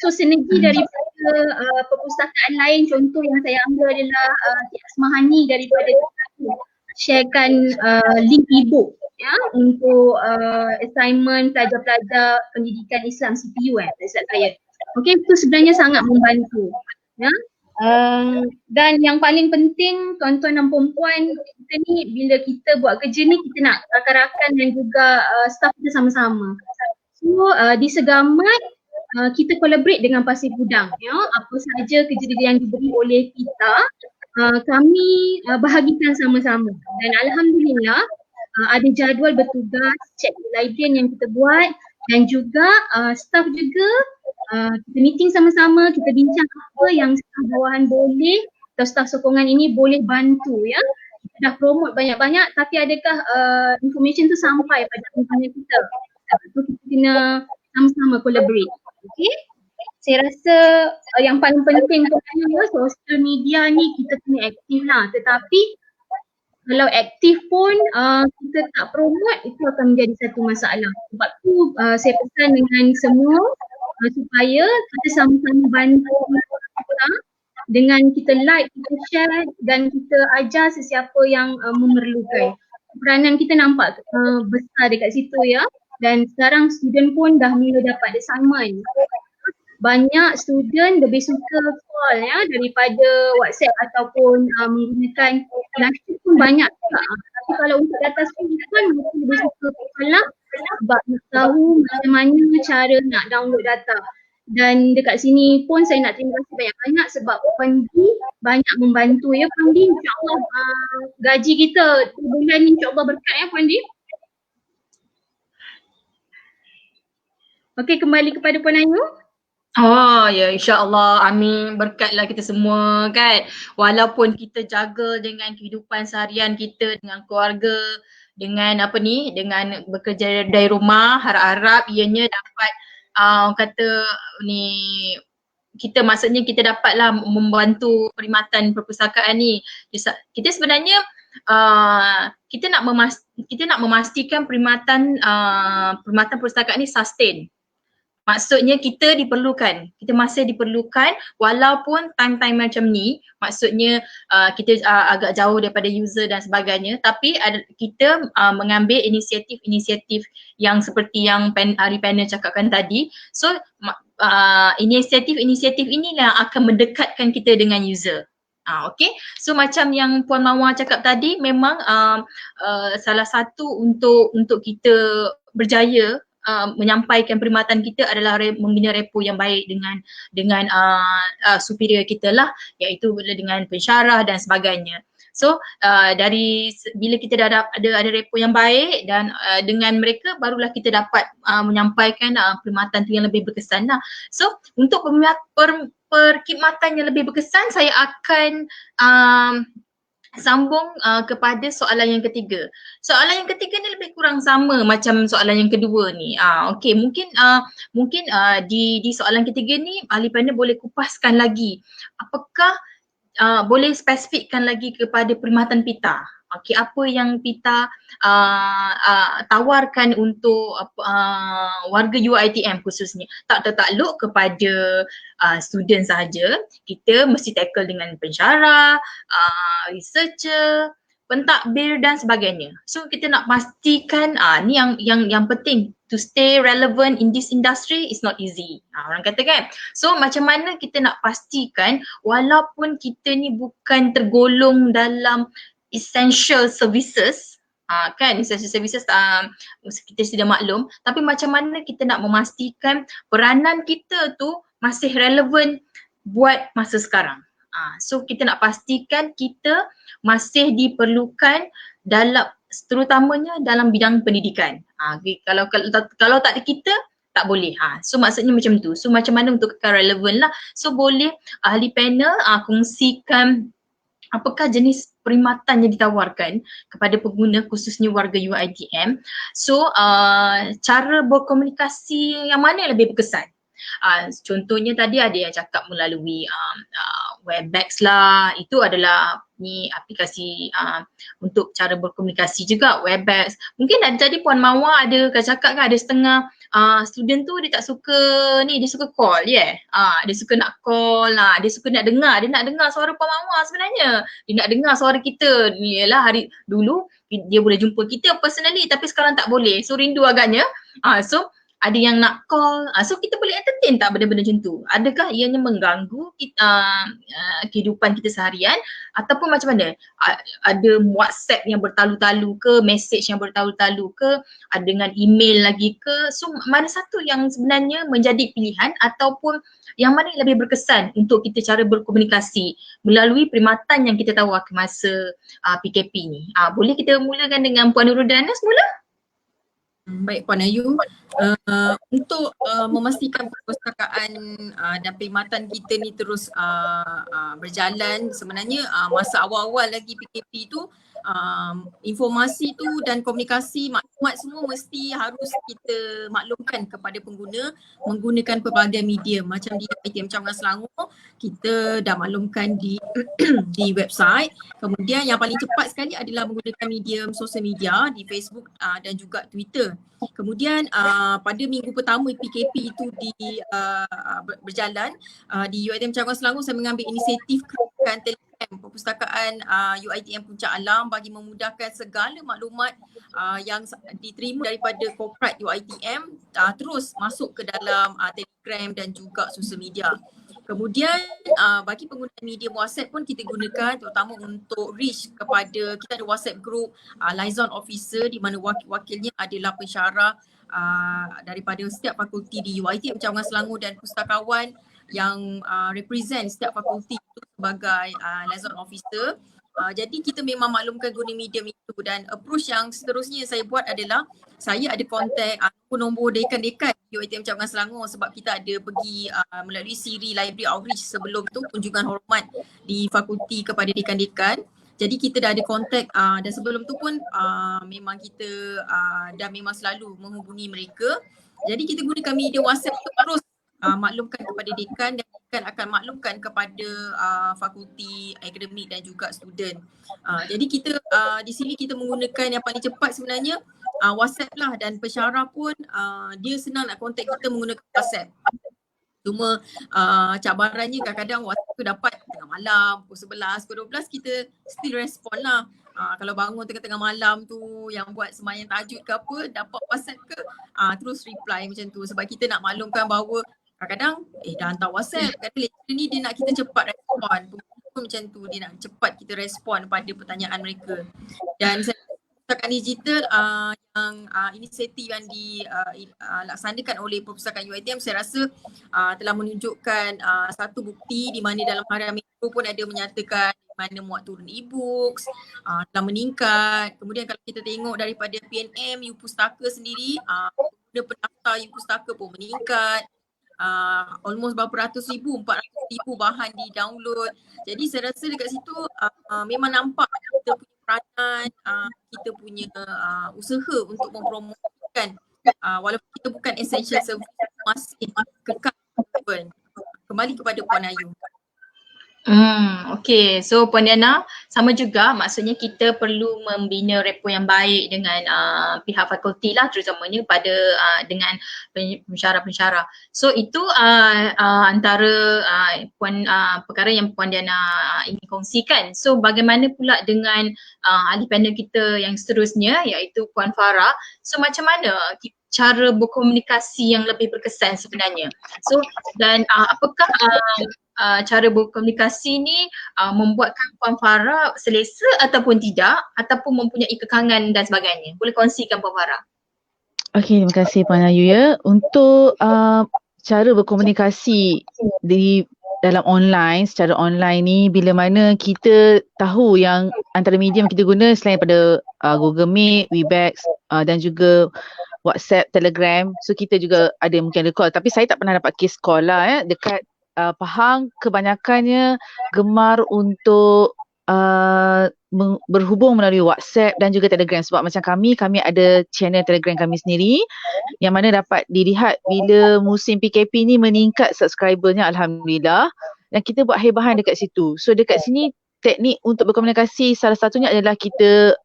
So sinergi daripada perpustakaan lain, contoh yang saya ambil adalah Cik Asmahani daripada sharekan link e-book ya untuk assignment pelajar-pelajar pendidikan Islam CPU saya. Okey, itu sebenarnya sangat membantu ya. Dan yang paling penting tuan-tuan dan puan-puan, kita ni bila kita buat kerja ni kita nak rakan-rakan dan juga staff kita sama-sama. So di Segamat kita collaborate dengan Pasir Gudang ya. Apa sahaja kerja-kerja yang diberi oleh kita kami bahagikan sama-sama, dan alhamdulillah ada jadual bertugas, cek librarian yang kita buat, dan juga staff juga kita meeting sama-sama, kita bincang apa yang staff bawahan boleh atau staff sokongan ini boleh bantu ya. Kita dah promote banyak-banyak, tapi adakah information tu sampai pada pimpinan kita? So kita kena sama-sama collaborate. Okay? Saya rasa yang paling penting sebenarnya social media ni kita kena aktif lah, tetapi kalau aktif pun kita tak promote, itu akan menjadi satu masalah. Sebab tu saya pesan dengan semua supaya kita sama-sama bantu kita dengan kita like, kita share dan kita ajar sesiapa yang memerlukan. Peranan kita nampak besar dekat situ ya, dan sekarang student pun dah mula dapat assignment. Banyak student lebih suka call ya daripada WhatsApp ataupun menggunakan live pun banyak. Tapi kalau untuk data stream kan mereka lebih suka call lah, sebab nak tahu macam mana cara nak download data. Dan dekat sini pun saya nak terima kasih banyak-banyak sebab Puan D banyak membantu ya Puan D. InsyaAllah gaji kita bulan ni insyaAllah berkat ya Puan D. Okey, kembali kepada Puan Ayu. Oh ya, insyaAllah, amin, berkatlah kita semua kan. Walaupun kita jaga dengan kehidupan seharian kita, dengan keluarga, dengan dengan bekerja dari rumah, harap-harap ianya dapat kata ni, kita maksudnya kita dapatlah membantu perkhidmatan perpustakaan ni. Kita sebenarnya kita nak memastikan perkhidmatan perpustakaan ni sustain. Maksudnya kita masih diperlukan walaupun time-time macam ni, maksudnya kita agak jauh daripada user dan sebagainya, tapi kita mengambil inisiatif yang seperti yang Hari Panel cakapkan tadi. So inisiatif inilah akan mendekatkan kita dengan user. Okay, so macam yang Puan Mawar cakap tadi, memang salah satu untuk kita berjaya menyampaikan perkhidmatan kita adalah membina repo yang baik dengan superior kita lah, iaitu dengan pensyarah dan sebagainya. So dari bila kita dah ada repo yang baik dan dengan mereka barulah kita dapat menyampaikan perkhidmatan tu yang lebih berkesan lah. So untuk perkhidmatan yang lebih berkesan, saya akan sambung kepada soalan yang ketiga. Soalan yang ketiga ni lebih kurang sama macam soalan yang kedua ni. Okey, mungkin di soalan ketiga ni ahli panel boleh kupaskan lagi. Apakah boleh spesifikkan lagi kepada perkhidmatan PITA? Okey, apa yang PITA tawarkan untuk warga UiTM khususnya? Tak tertakluk kepada student sahaja, kita mesti tackle dengan pensyarah, researcher, pentadbir dan sebagainya. So kita nak pastikan ni yang penting, to stay relevant in this industry is not easy. Orang kata kan. So macam mana kita nak pastikan walaupun kita ni bukan tergolong dalam essential services, kan essential services kita sudah maklum, tapi macam mana kita nak memastikan peranan kita tu masih relevan buat masa sekarang. So kita nak pastikan kita masih diperlukan dalam, terutamanya dalam bidang pendidikan. Kalau tak ada kita, tak boleh. So maksudnya macam tu. So macam mana untuk kekal relevan lah. So boleh ahli panel kongsikan apakah jenis perkhidmatan yang ditawarkan kepada pengguna khususnya warga UiTM. So cara berkomunikasi yang mana yang lebih berkesan? Contohnya tadi ada yang cakap melalui Webex lah, itu adalah ni aplikasi untuk cara berkomunikasi juga, Webex. Mungkin ada tadi Puan Mawar ada cakap kan ada setengah student tu dia tak suka ni, dia suka call, dia suka nak call lah, dia suka nak dengar, dia nak dengar suara Puan Mawar sebenarnya. Dia nak dengar suara kita. Ni ialah hari dulu dia boleh jumpa kita personally tapi sekarang tak boleh. So rindu agaknya. So ada yang nak call, so kita boleh entertain tak benda-benda macam tu? Adakah ianya mengganggu kehidupan kita seharian ataupun macam mana? Ada WhatsApp yang bertalu-talu ke, message yang bertalu-talu ke, dengan email lagi ke? So mana satu yang sebenarnya menjadi pilihan ataupun yang mana yang lebih berkesan untuk kita cara berkomunikasi melalui perkhidmatan yang kita tawarkan masa PKP ni? Boleh kita mulakan dengan Puan Nurul Dana semula? Baik Puan Ayu, untuk memastikan perpustakaan dan perkhidmatan kita ni terus berjalan, sebenarnya masa awal-awal lagi PKP tu informasi tu dan komunikasi maklumat semua mesti harus kita maklumkan kepada pengguna menggunakan pelbagai media. Macam di UiTM Cawangan Selangor kita dah maklumkan di di website. Kemudian yang paling cepat sekali adalah menggunakan medium sosial media di Facebook dan juga Twitter. Kemudian pada minggu pertama PKP itu berjalan di UiTM Cawangan Selangor, saya mengambil inisiatif kerajaan Telegram perpustakaan UiTM Puncak Alam bagi memudahkan segala maklumat yang diterima daripada korporat UiTM terus masuk ke dalam Telegram dan juga sosial media. Kemudian bagi pengguna media WhatsApp pun kita gunakan terutama untuk reach kepada, kita ada WhatsApp group liaison officer di mana wakil-wakilnya adalah pensyarah daripada setiap fakulti di UiTM Cawangan Selangor dan pustakawan yang represent setiap fakulti itu sebagai liaison officer. Jadi kita memang maklumkan guna medium itu, dan approach yang seterusnya saya buat adalah saya ada kontak nombor dekan-dekan UiTM Cawangan Selangor sebab kita ada pergi melalui siri library outreach sebelum tu, kunjungan hormat di fakulti kepada dekan-dekan. Jadi kita dah ada kontak dan sebelum tu pun memang kita dah memang selalu menghubungi mereka. Jadi kita gunakan media WhatsApp tu terus maklumkan kepada dekan dan dekan akan maklumkan kepada fakulti akademik dan juga student. Jadi kita di sini kita menggunakan yang paling cepat sebenarnya WhatsApp lah, dan pensyarah pun dia senang nak kontak kita menggunakan WhatsApp. Cuma cabarannya kadang-kadang WhatsApp tu dapat tengah malam, pukul 11, pukul 12 kita still respon lah. Kalau bangun tengah-tengah malam tu yang buat sembahyang tahajud ke apa, dapat WhatsApp ke, terus reply macam tu sebab kita nak maklumkan bahawa kadang-kadang dah hantar WhatsApp, kadang lecturer ni dia nak kita cepat respon. Macam tu, dia nak cepat kita respon pada pertanyaan mereka. Dan perpustakaan digital yang inisiatif yang dilaksanakan oleh perpustakaan UiTM, saya rasa telah menunjukkan satu bukti di mana dalam harian minggu pun ada menyatakan mana muat turun e-books telah meningkat. Kemudian kalau kita tengok daripada PNM Pustaka sendiri, pengguna pendaftar Pustaka pun meningkat. Almost berapa ratus ribu, 400,000 bahan di download. Jadi saya rasa dekat situ memang nampak kita punya peranan, kita punya usaha untuk mempromosikan walaupun kita bukan essential service masih kekal. Kembali kepada Puan Ayu. Okay. So Puan Diana, sama juga maksudnya kita perlu membina rapport yang baik dengan pihak fakulti lah, terutamanya pada dengan pensyarah-pensyarah. So itu antara perkara yang Puan Diana ingin kongsikan. So bagaimana pula dengan ahli panel kita yang seterusnya, iaitu Puan Farah. So macam mana cara berkomunikasi yang lebih berkesan sebenarnya? So dan apakah cara berkomunikasi ni membuatkan Puan Farah selesa ataupun tidak, ataupun mempunyai kekangan dan sebagainya? Boleh kongsikan Puan Farah? Okey, terima kasih Puan Ayu ya. Untuk cara berkomunikasi di dalam online, secara online ni, bila mana kita tahu yang antara medium kita guna selain daripada Google Meet, Webex dan juga WhatsApp, Telegram. So kita juga ada mungkin ada call, tapi saya tak pernah dapat case call lah dekat Pahang. Kebanyakannya gemar untuk berhubung melalui WhatsApp dan juga Telegram, sebab macam kami ada channel Telegram kami sendiri yang mana dapat dilihat bila musim PKP ni meningkat subscribernya, alhamdulillah, dan kita buat haibahan dekat situ. So dekat sini teknik untuk berkomunikasi salah satunya adalah kita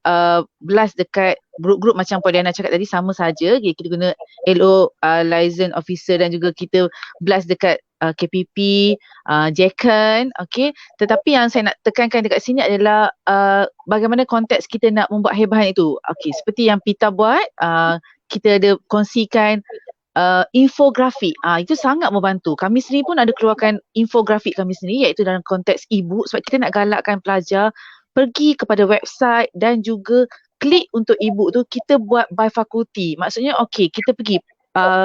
blast dekat grup-grup macam Puan Diana cakap tadi, sama saja. Kita guna LO liaison officer dan juga kita blast dekat KPP, JECAN, okay. Tetapi yang saya nak tekankan dekat sini adalah bagaimana konteks kita nak membuat haibahan itu. Okay, seperti yang Pita buat, kita ada kongsikan infografik. Itu sangat membantu. Kami sendiri pun ada keluarkan infografik kami sendiri, iaitu dalam konteks e-book, sebab kita nak galakkan pelajar pergi kepada website dan juga klik untuk e-book tu. Kita buat by fakulti. Maksudnya kita pergi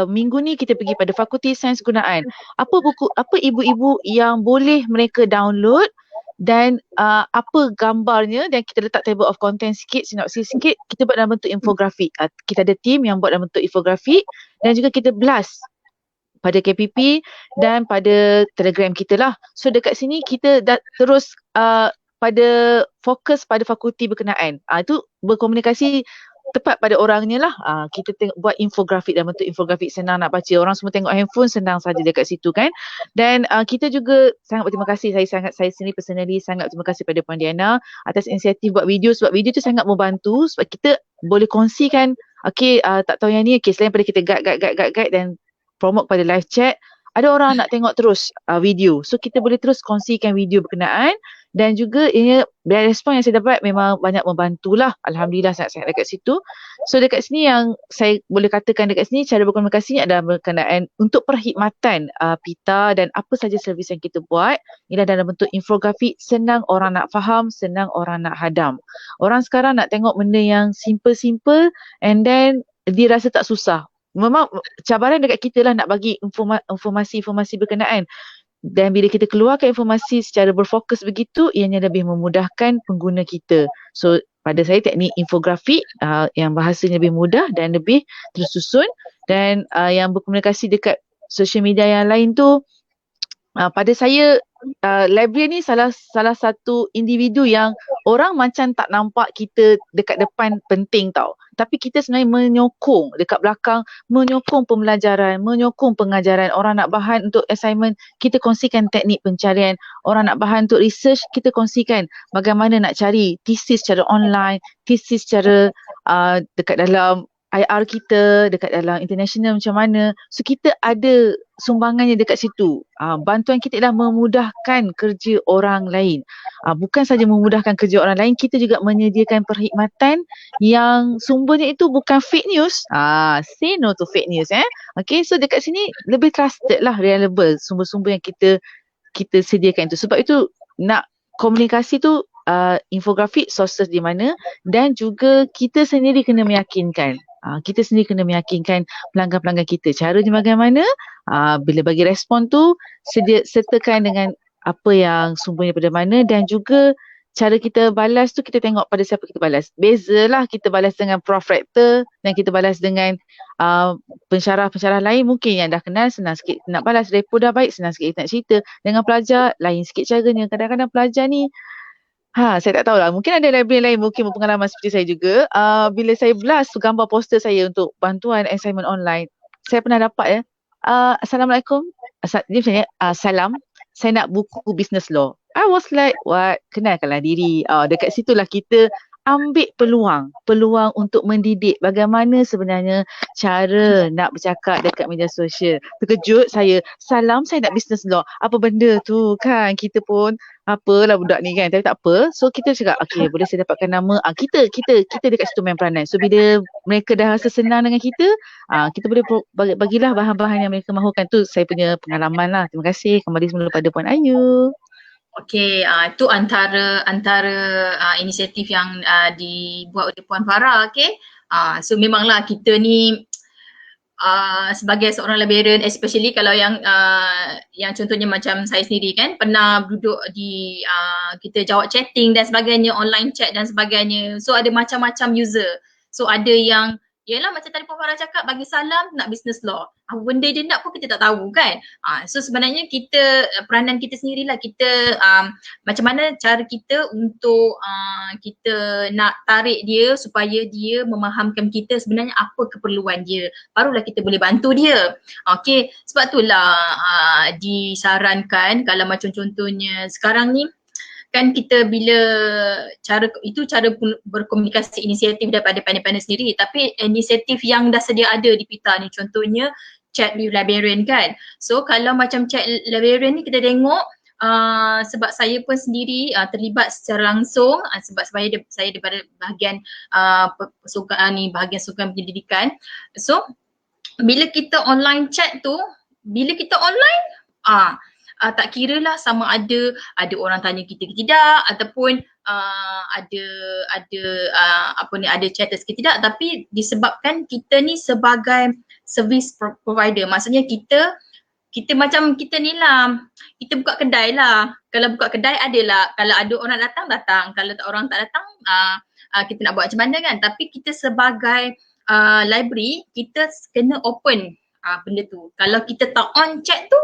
minggu ni kita pergi pada Fakulti Sains Gunaan. Apa ibu-ibu yang boleh mereka download dan apa gambarnya, dan kita letak table of content sikit, sinopsis sikit, kita buat dalam bentuk infografik. Kita ada team yang buat dalam bentuk infografik dan juga kita blast pada KPP dan pada Telegram kita lah. So dekat sini kita terus pada fokus pada fakulti berkenaan. Itu berkomunikasi tepat pada orangnya lah. Kita buat infografik dalam bentuk infografik, senang nak baca. Orang semua tengok handphone, senang saja dekat situ kan. Dan kita juga sangat berterima kasih, saya sendiri personally sangat berterima kasih pada Puan Diana atas inisiatif buat video, sebab video tu sangat membantu sebab kita boleh kongsikan tak tahu yang ni, selain pada kita guide dan promote pada live chat, ada orang nak tengok terus video. So kita boleh terus kongsikan video berkenaan dan juga ini respon yang saya dapat memang banyak membantulah. Alhamdulillah sangat-sangat dekat situ. So dekat sini yang saya boleh katakan dekat sini cara berkomunikasinya adalah berkenaan untuk perkhidmatan Pita dan apa saja servis yang kita buat. Ialah dalam bentuk infografik, senang orang nak faham, senang orang nak hadam. Orang sekarang nak tengok benda yang simple-simple and then dia rasa tak susah. Memang cabaran dekat kita lah nak bagi informasi-informasi berkenaan. Dan bila kita keluarkan informasi secara berfokus begitu, ianya lebih memudahkan pengguna kita. So pada saya teknik infografik yang bahasanya lebih mudah dan lebih tersusun, dan yang berkomunikasi dekat social media yang lain tu, pada saya librarian ni salah satu individu yang orang macam tak nampak kita dekat depan penting tau. Tapi kita sebenarnya menyokong dekat belakang, menyokong pembelajaran, menyokong pengajaran. Orang nak bahan untuk assignment, kita kongsikan teknik pencarian. Orang nak bahan untuk research, kita kongsikan bagaimana nak cari thesis secara online, thesis secara dekat dalam IR kita, dekat dalam international macam mana. So kita ada sumbangannya dekat situ. Bantuan kita adalah memudahkan kerja orang lain. Bukan saja memudahkan kerja orang lain, kita juga menyediakan perkhidmatan yang sumbernya itu bukan fake news. Say no to fake news. Okay, so dekat sini lebih trusted lah, reliable sumber-sumber yang kita sediakan itu. Sebab itu nak komunikasi tu infografik, sources di mana, dan juga kita sendiri kena meyakinkan. Kita sendiri kena meyakinkan pelanggan-pelanggan kita. Caranya bagaimana? Bila bagi respon tu, sertakan dengan apa yang sumbernya pada mana, dan juga cara kita balas tu kita tengok pada siapa kita balas. Bezalah kita balas dengan prof rektor dan kita balas dengan pensyarah-pensyarah lain mungkin yang dah kenal, senang sikit nak balas. Repo dah baik, senang sikit nak cerita. Dengan pelajar, lain sikit caranya. Kadang-kadang pelajar ni saya tak tahulah. Mungkin ada librarian lain mungkin berpengalaman seperti saya juga. Bila saya blast gambar poster saya untuk bantuan assignment online, saya pernah dapat Assalamualaikum. Dia macam salam, saya nak buku business law. I was like, what? Kenalkanlah diri. Dekat situlah kita ambil peluang untuk mendidik bagaimana sebenarnya cara nak bercakap dekat media sosial. Terkejut saya, salam saya nak business law. Apa benda tu kan? Kita pun apalah budak ni kan, tapi tak apa. So kita cakap, okay, boleh saya dapatkan nama. Kita dekat situ main peranan. So bila mereka dah rasa senang dengan kita boleh bagilah bahan-bahan yang mereka mahukan. Tu saya punya pengalaman lah. Terima kasih. Kembali semula pada Puan Ayu. Okey, itu antara inisiatif yang dibuat oleh Puan Farah, okey. So memanglah kita ni sebagai seorang librarian, especially kalau yang contohnya macam saya sendiri kan, pernah duduk di kita jawab chatting dan sebagainya, online chat dan sebagainya. So ada macam-macam user. So ada yang yelah macam tadi Puan Farah cakap, bagi salam nak business law. Apa benda dia nak pun kita tak tahu kan. So sebenarnya kita, peranan kita sendirilah, kita macam mana cara kita untuk kita nak tarik dia supaya dia memahamkan kita sebenarnya apa keperluan dia. Barulah kita boleh bantu dia. Okay, sebab itulah disarankan kalau macam contohnya sekarang ni, kan kita bila cara berkomunikasi inisiatif daripada panel-panel sendiri, tapi inisiatif yang dah sedia ada di PITA ni, contohnya chat with librarian kan. So kalau macam chat librarian ni kita tengok sebab saya pun sendiri terlibat secara langsung sebab saya daripada bahagian bahagian sukan pendidikan. So bila kita online chat tu, bila kita online tak kira lah sama ada orang tanya kita ke tidak, ataupun ada chatters ke tidak, tapi disebabkan kita ni sebagai service provider, maksudnya kita macam kita ni lah, kita buka kedai lah. Kalau buka kedai adalah, kalau ada orang datang, kalau orang tak datang kita nak buat macam mana kan. Tapi kita sebagai library, kita kena open benda tu. Kalau kita tak on chat tu,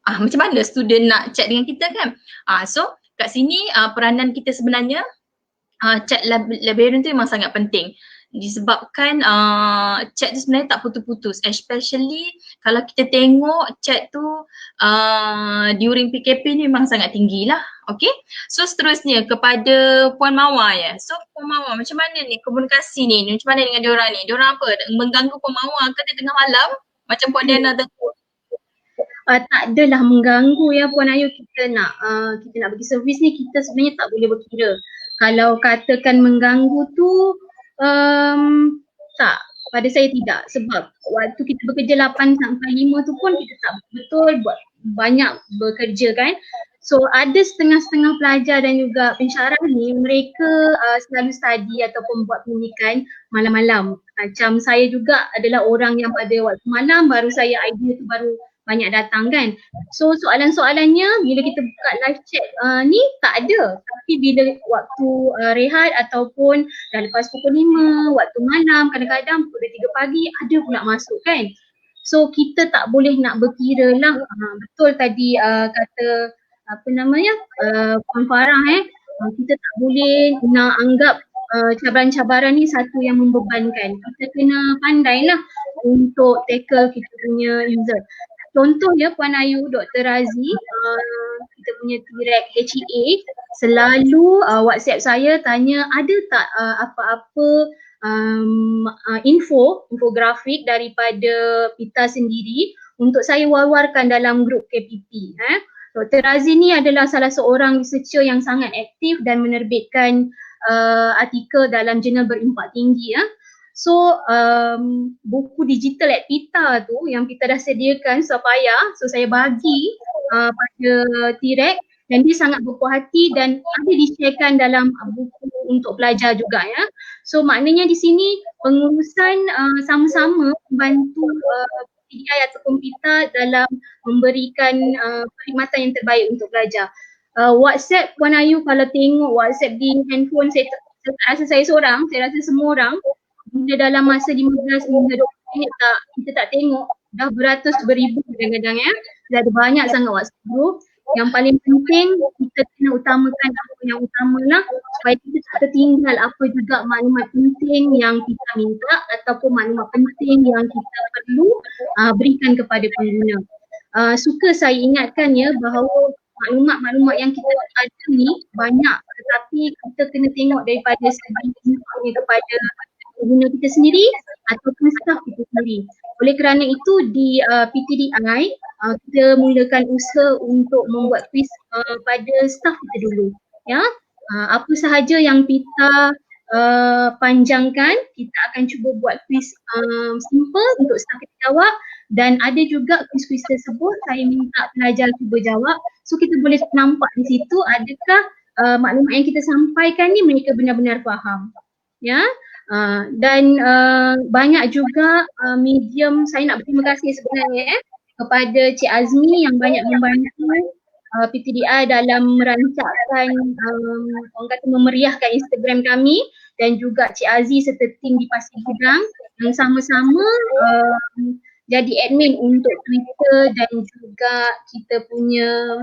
macam mana student nak chat dengan kita kan. So kat sini peranan kita sebenarnya chat librarian tu memang sangat penting. Disebabkan chat tu sebenarnya tak putus-putus, especially kalau kita tengok chat tu during PKP ni memang sangat tinggi lah. Okay, so seterusnya kepada Puan Mawar ya. So Puan Mawar, macam mana ni komunikasi ni, macam mana dengan diorang ni? Diorang apa, mengganggu Puan Mawar ke tengah malam macam Puan Diana tadi? Tak adalah mengganggu ya Puan Ayu. Kita nak bagi servis ni, kita sebenarnya tak boleh berkira. Kalau katakan mengganggu tu tak, pada saya tidak. Sebab waktu kita bekerja 8 sampai 5 tu pun kita tak betul buat banyak bekerja kan. So ada setengah-setengah pelajar dan juga pensyarah ni, mereka selalu study ataupun buat pendidikan malam-malam. Macam saya juga adalah orang yang pada waktu malam baru saya idea tu baru banyak datang kan. So soalan-soalannya bila kita buka live chat ni tak ada. Tapi bila waktu rehat ataupun dah lepas pukul 5, waktu malam, kadang-kadang pukul 3 pagi ada pula masuk kan. So kita tak boleh nak berkira lah. Betul tadi kata Puan Farah kita tak boleh nak anggap cabaran-cabaran ni satu yang membebankan. Kita kena pandai lah untuk tackle kita punya user. Contoh ya Puan Ayu, Dr. Razi, kita punya T-Rec HEA selalu WhatsApp saya tanya ada tak apa-apa infografik daripada PITA sendiri untuk saya war-warkan dalam grup KPP. Dr. Razi ni adalah salah seorang researcher yang sangat aktif dan menerbitkan artikel dalam jurnal berimpak tinggi. So buku digital at PITA tu yang PITA dah sediakan supaya saya bagi pada T-Rec dan dia sangat berpuas hati dan ada di-sharekan dalam buku untuk pelajar juga ya. So maknanya di sini pengurusan sama-sama membantu PDI ataupun PITA dalam memberikan perkhidmatan yang terbaik untuk pelajar. WhatsApp Puan Ayu, kalau tengok WhatsApp di handphone saya tak rasa saya seorang, saya rasa semua orang bila dalam masa 15 hingga 20 minit kita tak tengok, dah beratus beribu kadang-kadang ya. Dah ada banyak sangat WhatsApp group. Yang paling penting kita kena utamakan apa yang utama lah supaya kita tak tertinggal apa juga maklumat penting yang kita minta ataupun maklumat penting yang kita perlu berikan kepada pengguna. Suka saya ingatkan ya bahawa maklumat-maklumat yang kita ada ni banyak, tetapi kita kena tengok daripada segi impaknya kepada pengguna kita sendiri ataupun staf kita sendiri. Oleh kerana itu di PTDI kita mulakan usaha untuk membuat quiz pada staf kita dulu. Ya, apa sahaja yang kita panjangkan, kita akan cuba buat quiz simple untuk staf kita jawab, dan ada juga quiz-quiz tersebut saya minta pelajar cuba jawab, so kita boleh nampak di situ adakah maklumat yang kita sampaikan ni mereka benar-benar faham. Ya, dan banyak juga medium, saya nak berterima kasih sebenarnya kepada Cik Azmi yang banyak membantu PTDI dalam merancangkan orang kata memeriahkan Instagram kami, dan juga Cik Aziz serta tim di Pasir Gudang yang sama-sama jadi admin untuk Twitter dan juga kita punya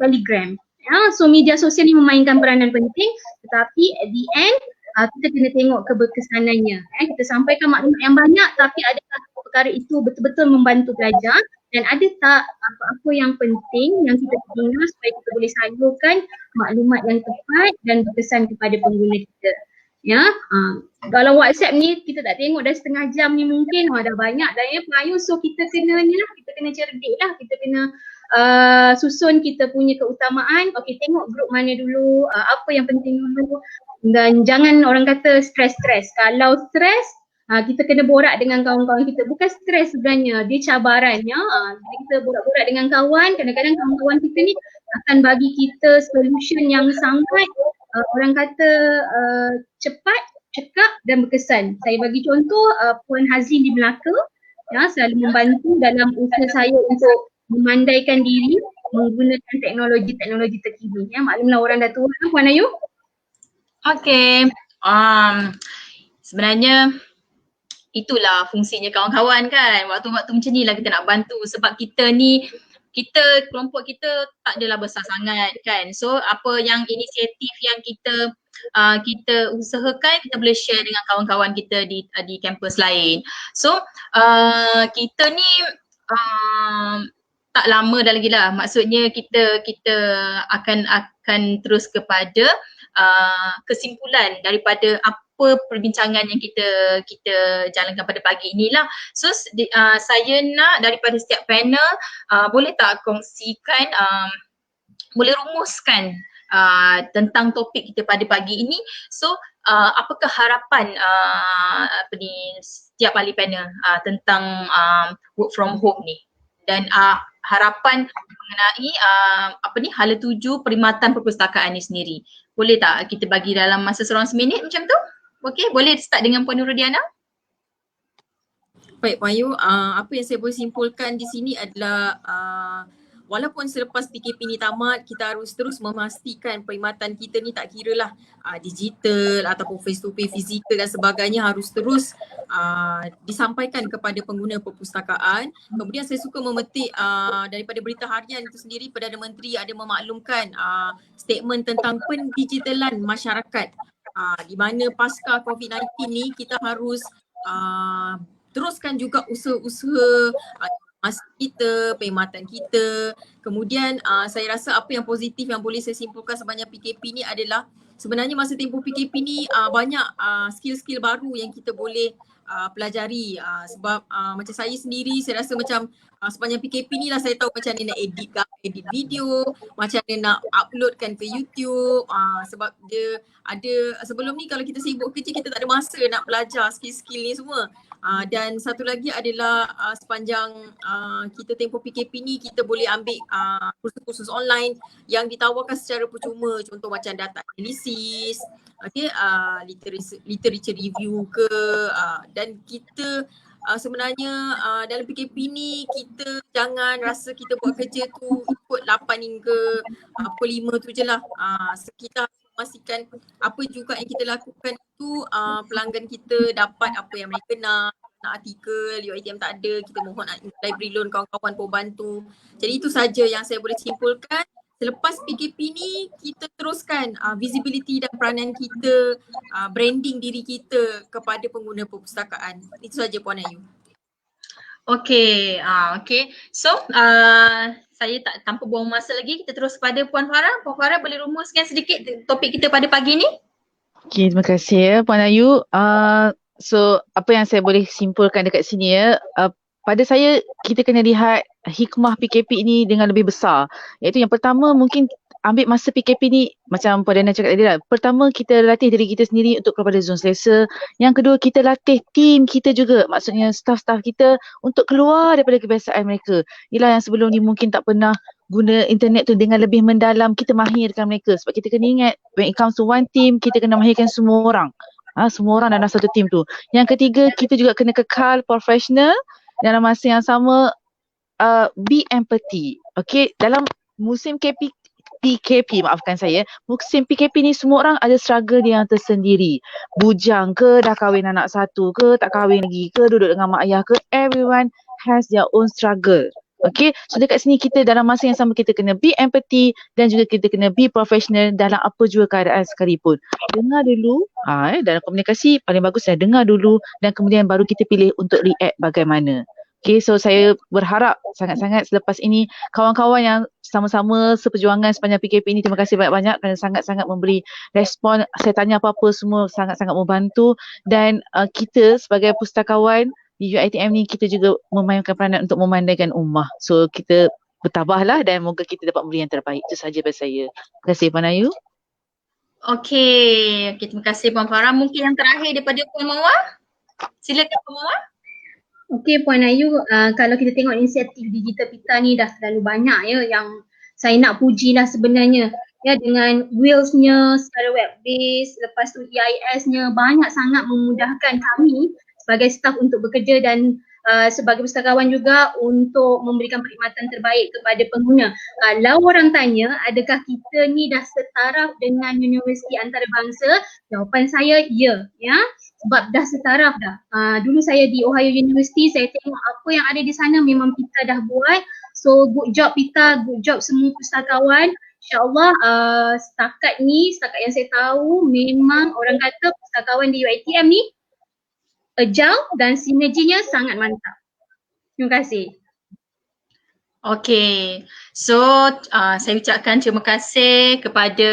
Telegram. Ya, so media sosial ni memainkan peranan penting, tetapi at the end kita kena tengok keberkesanannya. Kita sampaikan maklumat yang banyak, tapi adakah perkara itu betul-betul membantu pelajar, dan ada tak apa-apa yang penting yang kita tinggal supaya kita boleh salurkan maklumat yang tepat dan berkesan kepada pengguna kita. Ya, kalau WhatsApp ni kita tak tengok dah setengah jam ni mungkin dah banyak dah ya pengayu, so kita kena cerdik lah, kita kena susun kita punya keutamaan. Okey, tengok grup mana dulu, apa yang penting dulu, dan jangan orang kata stres. Kalau stres kita kena borak dengan kawan-kawan kita, bukan stres sebenarnya, dia cabarannya. Jadi kita borak-borak dengan kawan, kadang-kadang kawan-kawan kita ni akan bagi kita solution yang sangat orang kata cepat, cekap dan berkesan. Saya bagi contoh Puan Hazlin di Melaka, ya, selalu membantu dalam usaha saya untuk memandaikan diri menggunakan teknologi terkini. Ya, maklumlah orang dah tua Puan Ayu. Okey, sebenarnya itulah fungsinya kawan-kawan kan. Waktu-waktu macam ni lah kita nak bantu, sebab kelompok kita tak adalah besar sangat kan. So apa yang inisiatif yang kita usahakan, kita boleh share dengan kawan-kawan kita di kampus lain. So kita ni tak lama dah lagi lah. Maksudnya kita akan terus kepada kesimpulan daripada apa perbincangan yang kita jalankan pada pagi inilah. So saya nak daripada setiap panel boleh tak kongsikan, boleh rumuskan tentang topik kita pada pagi ini. So apakah harapan setiap ahli panel tentang work from home ni, dan harapan mengenai hala tuju perkhidmatan perpustakaan ni sendiri. Boleh tak kita bagi dalam masa seorang seminit macam tu? Okey, boleh start dengan Puan Nurdiana. Baik Puan Ayu, apa yang saya boleh simpulkan di sini adalah walaupun selepas PKP ni tamat, kita harus terus memastikan perkhidmatan kita ni tak kira lah digital ataupun face to face, fizikal dan sebagainya, harus terus disampaikan kepada pengguna perpustakaan. Kemudian saya suka memetik daripada berita harian itu sendiri, Perdana Menteri ada memaklumkan statement tentang pendigitalan masyarakat, di mana pasca COVID-19 ni kita harus teruskan juga usaha-usaha masa kita, perkhidmatan kita. Kemudian saya rasa apa yang positif yang boleh saya simpulkan sebanyak PKP ni adalah sebenarnya masa tempoh PKP ni banyak skill-skill baru yang kita boleh pelajari, sebab macam saya sendiri, saya rasa macam sepanjang PKP ni lah saya tahu macam mana nak edit video, macam mana nak uploadkan ke YouTube, sebab dia ada, sebelum ni kalau kita sibuk kerja kita tak ada masa nak belajar skill-skill ni semua. Dan satu lagi adalah sepanjang kita tempoh PKP ni kita boleh ambil kursus-kursus online yang ditawarkan secara percuma, contoh macam data analisis, literature review ke, dan kita sebenarnya dalam PKP ni kita jangan rasa kita buat kerja tu ikut 8 hingga pukul 5 tu je lah. Kita memastikan apa juga yang kita lakukan itu pelanggan kita dapat apa yang mereka nak artikel, UiTM tak ada, kita mohon library loan, kawan-kawan pun bantu. Jadi itu saja yang saya boleh simpulkan. Selepas PKP ni kita teruskan visibility dan peranan kita, branding diri kita kepada pengguna perpustakaan. Itu saja Puan Ayu. Okey, okey. So saya tak tanpa buang masa lagi, kita terus kepada Puan Farah. Puan Farah boleh rumuskan sedikit topik kita pada pagi ni? Okay, terima kasih ya Puan Ayu. So apa yang saya boleh simpulkan dekat sini ya, pada saya kita kena lihat hikmah PKP ini dengan lebih besar. Iaitu yang pertama, mungkin ambil masa PKP ni macam Puan Dana cakap tadi lah. Pertama, kita latih diri kita sendiri untuk keluar pada zon selesa. Yang kedua, kita latih tim kita juga, maksudnya staff-staff kita untuk keluar daripada kebiasaan mereka. Ialah yang sebelum ni mungkin tak pernah guna internet tu dengan lebih mendalam, kita mahirkan mereka. Sebab kita kena ingat, when it comes to one team, kita kena mahirkan semua orang. Semua orang dalam satu team tu. Yang ketiga, kita juga kena kekal profesional. Dalam masa yang sama, be empathy. Okay, dalam musim PKP, maafkan saya, musim PKP ni semua orang ada struggle dia yang tersendiri. Bujang ke, dah kahwin anak satu ke, tak kahwin lagi ke, duduk dengan mak ayah ke, everyone has their own struggle. Okay, so dekat sini kita dalam masa yang sama kita kena be empathy dan juga kita kena be professional dalam apa jua keadaan sekalipun. Dengar dulu, dalam komunikasi paling bagus saya dengar dulu dan kemudian baru kita pilih untuk react bagaimana. Okay, so saya berharap sangat-sangat selepas ini kawan-kawan yang sama-sama seperjuangan sepanjang PKP ini, terima kasih banyak-banyak kerana sangat-sangat memberi respon. Saya tanya apa-apa semua sangat-sangat membantu dan kita sebagai pustakawan di UiTM ni kita juga memainkan peranan untuk memandaikan ummah. So kita bertabahlah dan moga kita dapat memberi yang terbaik. Itu sahaja dari saya. Terima kasih Puan Ayu. Okey, terima kasih Puan Farah. Mungkin yang terakhir daripada Puan Mawar. Silakan Puan Mawar. Okey Puan Ayu, kalau kita tengok inisiatif Digital Pita ni dah terlalu banyak ya, yang saya nak puji lah sebenarnya. Ya, dengan Wheels-nya secara web based, lepas tu EIS-nya banyak sangat memudahkan kami sebagai staf untuk bekerja dan sebagai pustakawan juga untuk memberikan perkhidmatan terbaik kepada pengguna. Kalau orang tanya adakah kita ni dah setaraf dengan universiti antarabangsa, jawapan saya ya, sebab dah setaraf dah. Dulu saya di Ohio University, saya tengok apa yang ada di sana memang Pita dah buat. So good job Pita, good job semua pustakawan. InsyaAllah setakat yang saya tahu memang orang kata pustakawan di UiTM ni agile dan sinerginya sangat mantap. Terima kasih. Okey, so saya ucapkan terima kasih kepada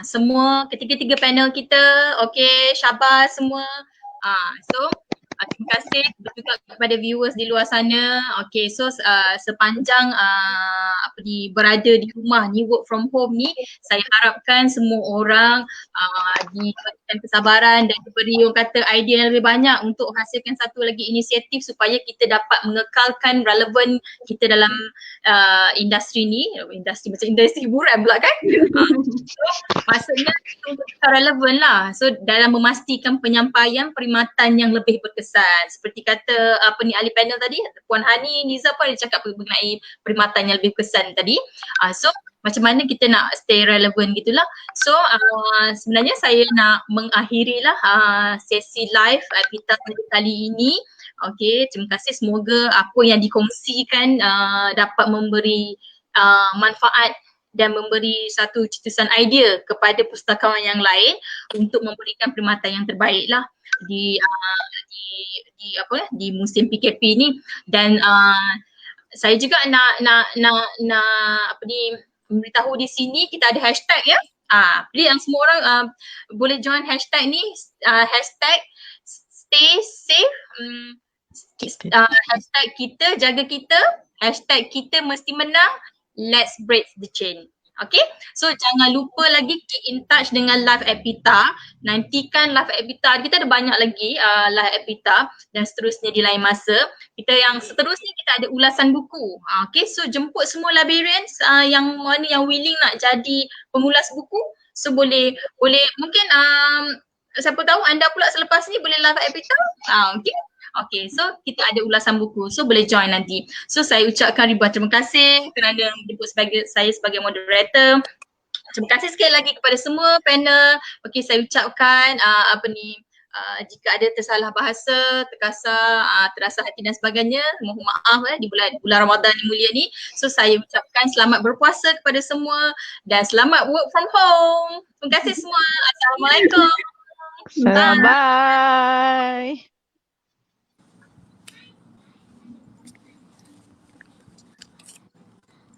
semua ketiga-tiga panel kita. Okey, syabas semua. So terima kasih juga kepada viewers di luar sana. Okey, so sepanjang berada di rumah ni, work from home ni, saya harapkan semua orang diberikan kesabaran dan diberi orang kata idea yang lebih banyak untuk hasilkan satu lagi inisiatif supaya kita dapat mengekalkan relevan kita dalam industri ni. Industri macam industri hiburan pula kan. So, maksudnya untuk kita relevan lah. So dalam memastikan penyampaian perkhidmatan yang lebih berkesan. Seperti kata ahli panel tadi, Puan Hani Niza pun ada cakap mengenai perkhidmatan yang lebih berkesan tadi. So macam mana kita nak stay relevant gitulah. So sebenarnya saya nak mengakhiri lah sesi live Pita kali ini. Okey, terima kasih. Semoga apa yang dikongsikan dapat memberi manfaat dan memberi satu cetusan idea kepada pustakawan yang lain untuk memberikan perkhidmatan yang terbaik lah di musim PKP ni. Dan saya juga nak memberitahu di sini kita ada hashtag ya. Please yang semua orang boleh join hashtag ni, hashtag stay safe, hashtag kita jaga kita, hashtag kita mesti menang, let's break the chain. Okay, so jangan lupa lagi keep in touch dengan live at Pita. Nantikan live at Pita, kita ada banyak lagi live at Pita dan seterusnya di lain masa. Kita yang seterusnya kita ada ulasan buku. Okay, so jemput semua librarians yang mana yang willing nak jadi pengulas buku. So boleh mungkin siapa tahu anda pula selepas ni boleh live at Pita. Okay. Okay, so kita ada ulasan buku, so boleh join nanti. So saya ucapkan ribuan terima kasih kerana menjemput saya sebagai moderator. Terima kasih sekali lagi kepada semua panel. Okay, saya ucapkan jika ada tersalah bahasa, terkasar, terasa hati dan sebagainya, mohon maaf di bulan Ramadan yang mulia ni. So saya ucapkan selamat berpuasa kepada semua dan selamat work from home. Terima kasih semua. Assalamualaikum. Bye.